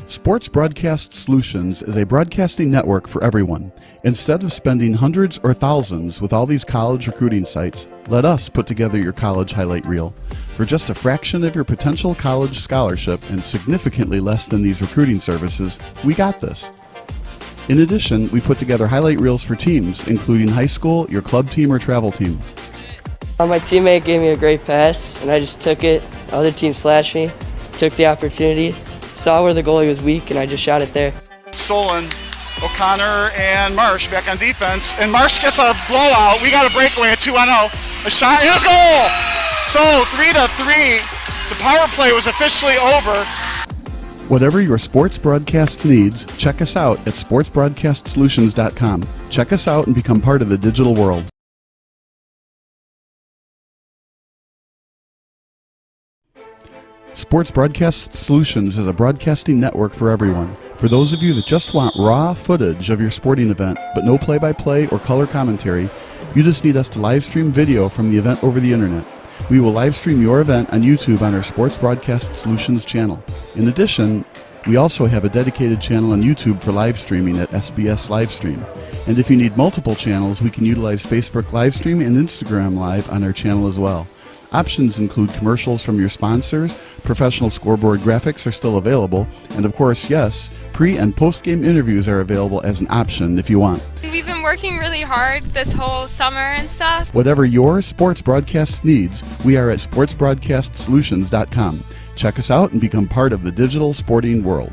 Sports Broadcast Solutions is a broadcasting network for everyone. Instead of spending hundreds or thousands with all these college recruiting sites, let us put together your college highlight reel. For just a fraction of your potential college scholarship and significantly less than these recruiting services, we got this. In addition, we put together highlight reels for teams, including high school, your club team, or travel team. My teammate gave me a great pass, and I just took it. The other team slashed me, took the opportunity, saw where the goalie was weak, and I just shot it there. Stolen. O'Connor and Marsh back on defense, and Marsh gets a blowout. We got a breakaway at 2-0. A shot, and a goal! So 3-3. The power play was officially over. Whatever your sports broadcast needs, check us out at sportsbroadcastsolutions.com. Check us out and become part of the digital world. Sports Broadcast Solutions is a broadcasting network for everyone. For those of you that just want raw footage of your sporting event, but no play-by-play or color commentary, you just need us to live stream video from the event over the internet. We will live stream your event on YouTube on our Sports Broadcast Solutions channel. In addition, We also have a dedicated channel on YouTube for live streaming at SBS Livestream. And if you need multiple channels, we can utilize Facebook Livestream and Instagram Live on our channel as well. Options include commercials from your sponsors, professional scoreboard graphics are still available, and of course, yes, pre- and post-game interviews are available as an option if you want. We've been working really hard this whole summer and stuff. Whatever your sports broadcast needs, we are at sportsbroadcastsolutions.com. Check us out and become part of the digital sporting world.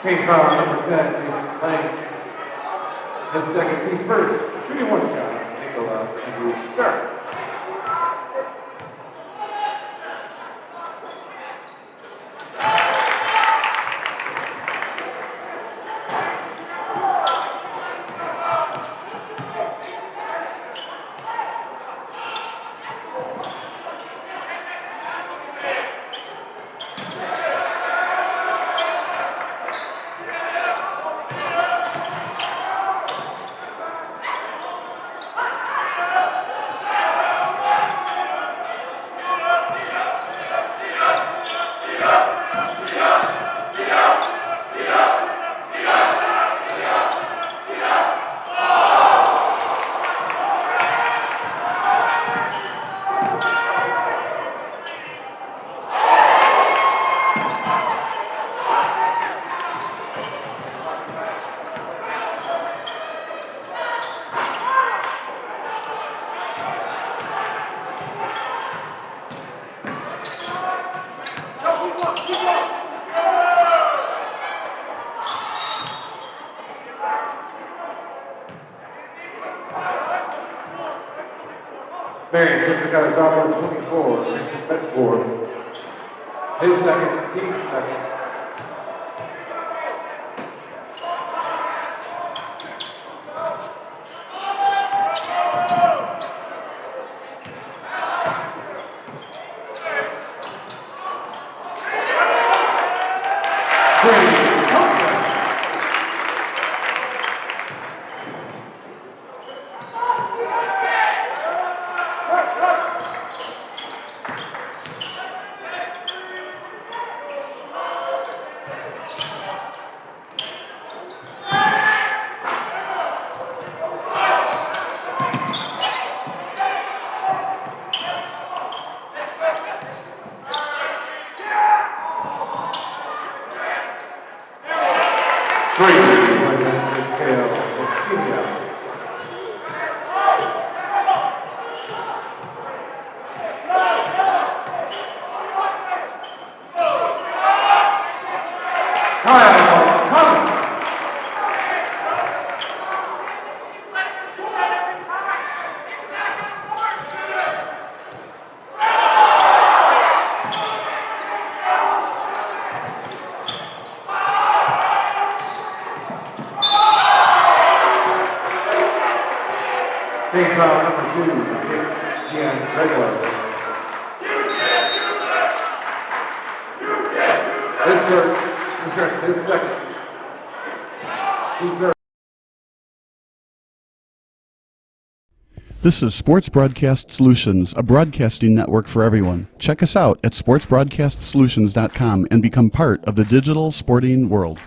Team foul number 10, Jason Lane. And second, team first, shooting one shot, Nicola Andrew Sarah. Marian Sister got a drop on 24, Mr. Bedford. His second, team second. Team foul number 2, Gian Regular. His first, his second. His third. This is Sports Broadcast Solutions, a broadcasting network for everyone. Check us out at sportsbroadcastsolutions.com and become part of the digital sporting world.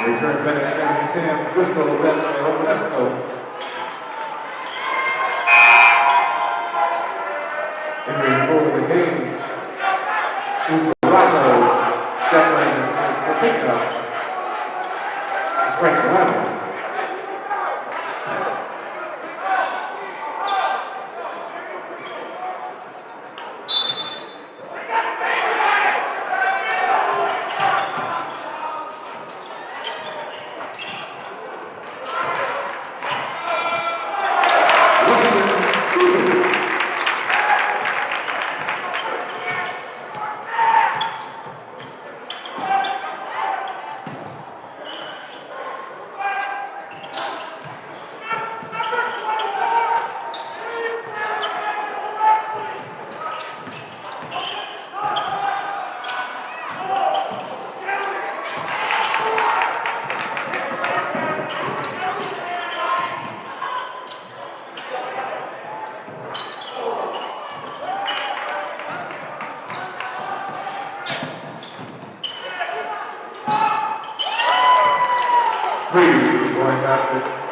Return Benet and Sam Driscoll, Benet Onesco. And we over the game. Uberado, Declan, Pickup. Frank Brown.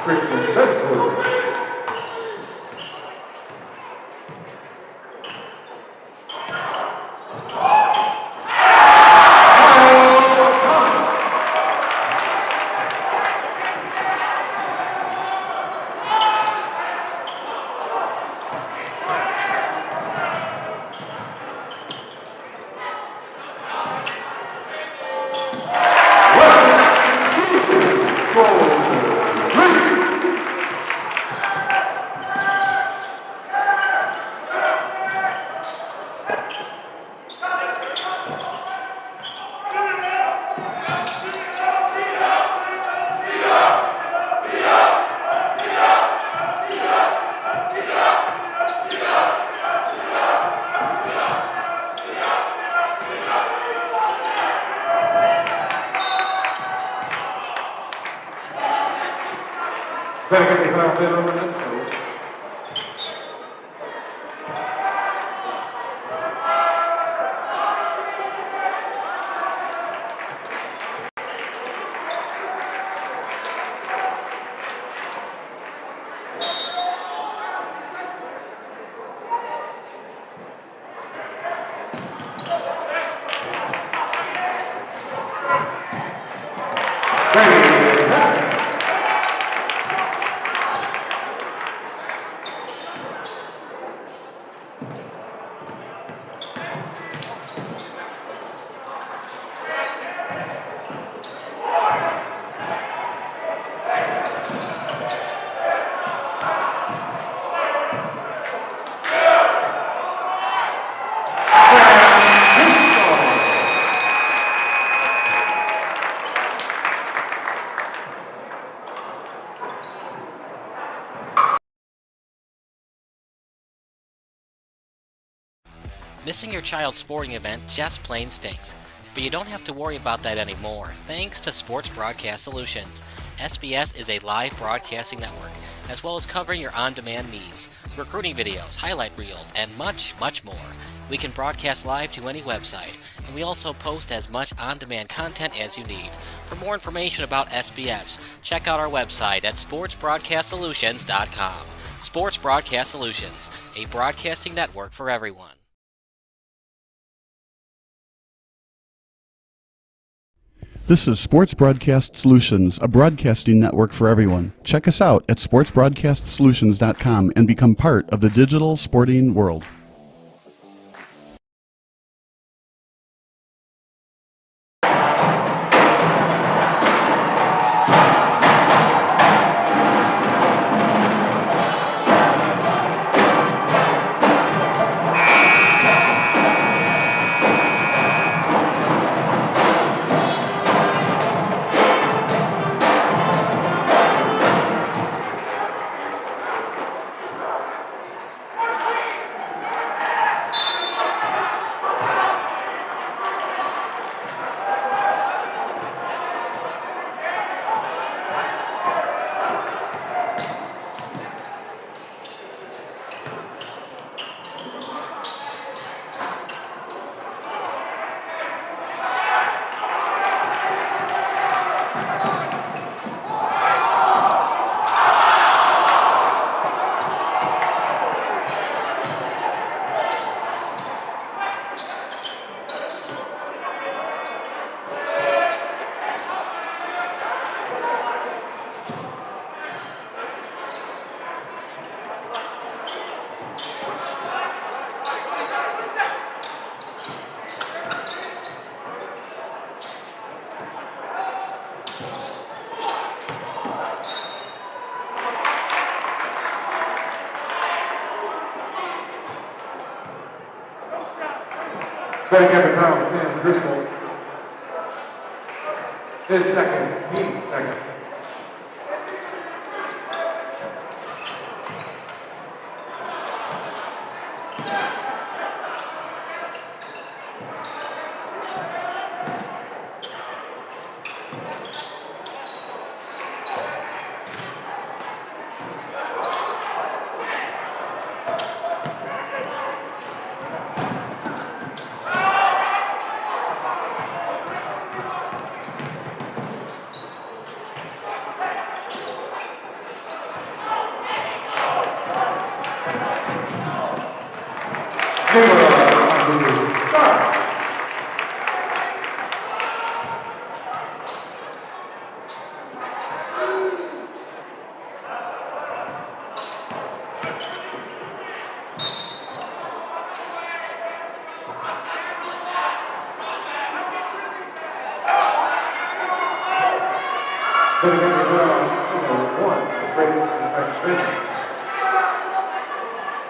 Christian Bedford. Better get the final bid over this goal. Missing your child's sporting event just plain stinks. But you don't have to worry about that anymore, thanks to Sports Broadcast Solutions. SBS is a live broadcasting network, as well as covering your on-demand needs, recruiting videos, highlight reels, and much, much more. We can broadcast live to any website, and we also post as much on-demand content as you need. For more information about SBS, check out our website at sportsbroadcastsolutions.com. Sports Broadcast Solutions, a broadcasting network for everyone. This is Sports Broadcast Solutions, a broadcasting network for everyone. Check us out at sportsbroadcastsolutions.com and become part of the digital sporting world. Betting at the crown, Sam Driscoll. His second, team second.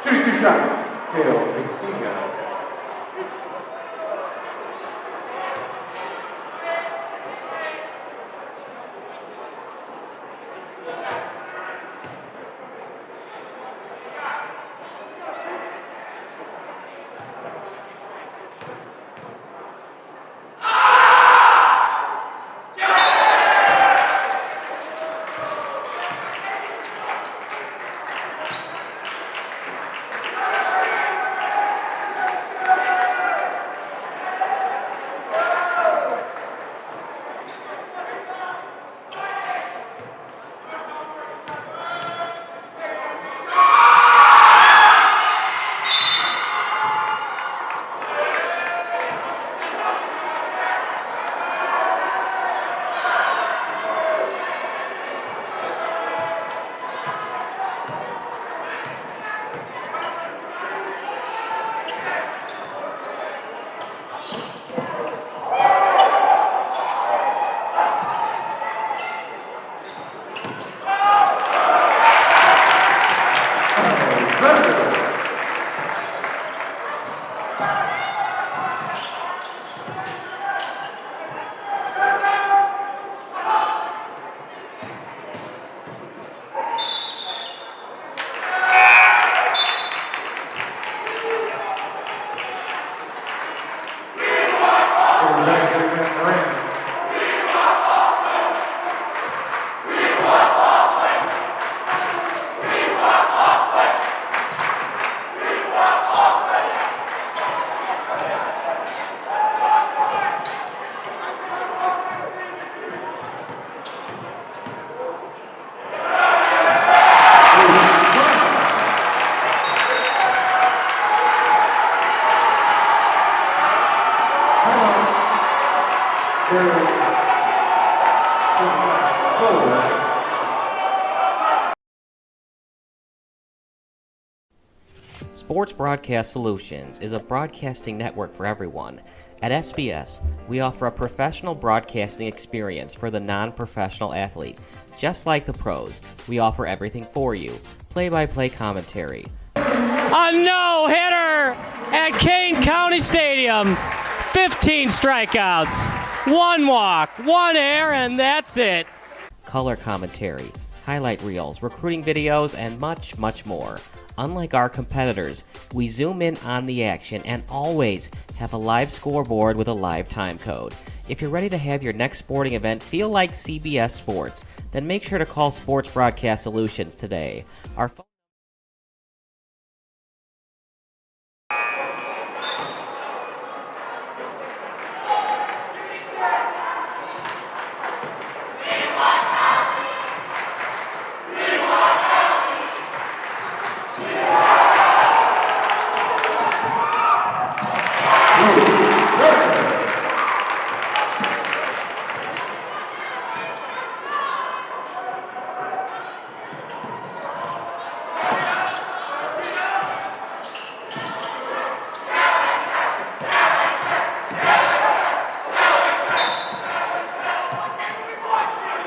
Shooting 2 shots, Kale Benfica. Sports Broadcast Solutions is a broadcasting network for everyone. At SBS, we offer a professional broadcasting experience for the non-professional athlete. Just like the pros, we offer everything for you. Play-by-play commentary. A no-hitter at Kane County Stadium. 15 strikeouts, 1 walk, 1 error, and that's it. Color commentary, highlight reels, recruiting videos, and much, much more. Unlike our competitors, we zoom in on the action and always have a live scoreboard with a live time code. If you're ready to have your next sporting event feel like CBS Sports, then make sure to call Sports Broadcast Solutions today. Our phone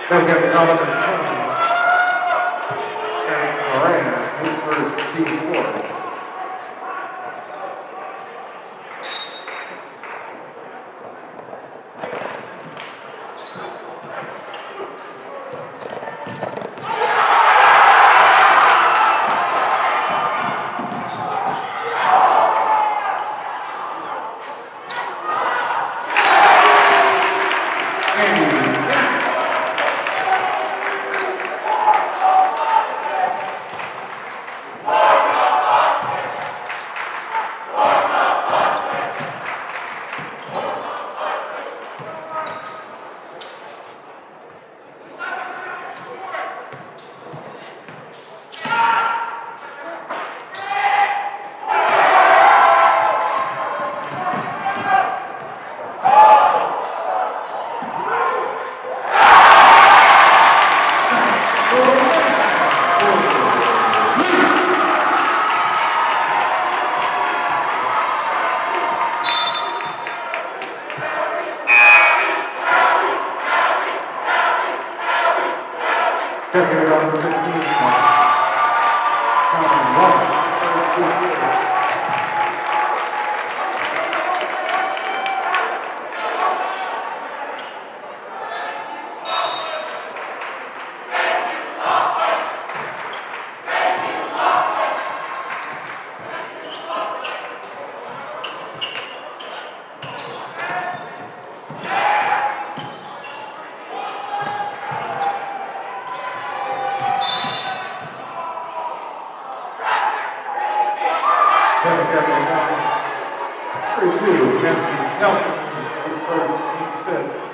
They'll get the number 20. And Marian, his first team 4. Capital County. 32, Nelson, first, team fifth.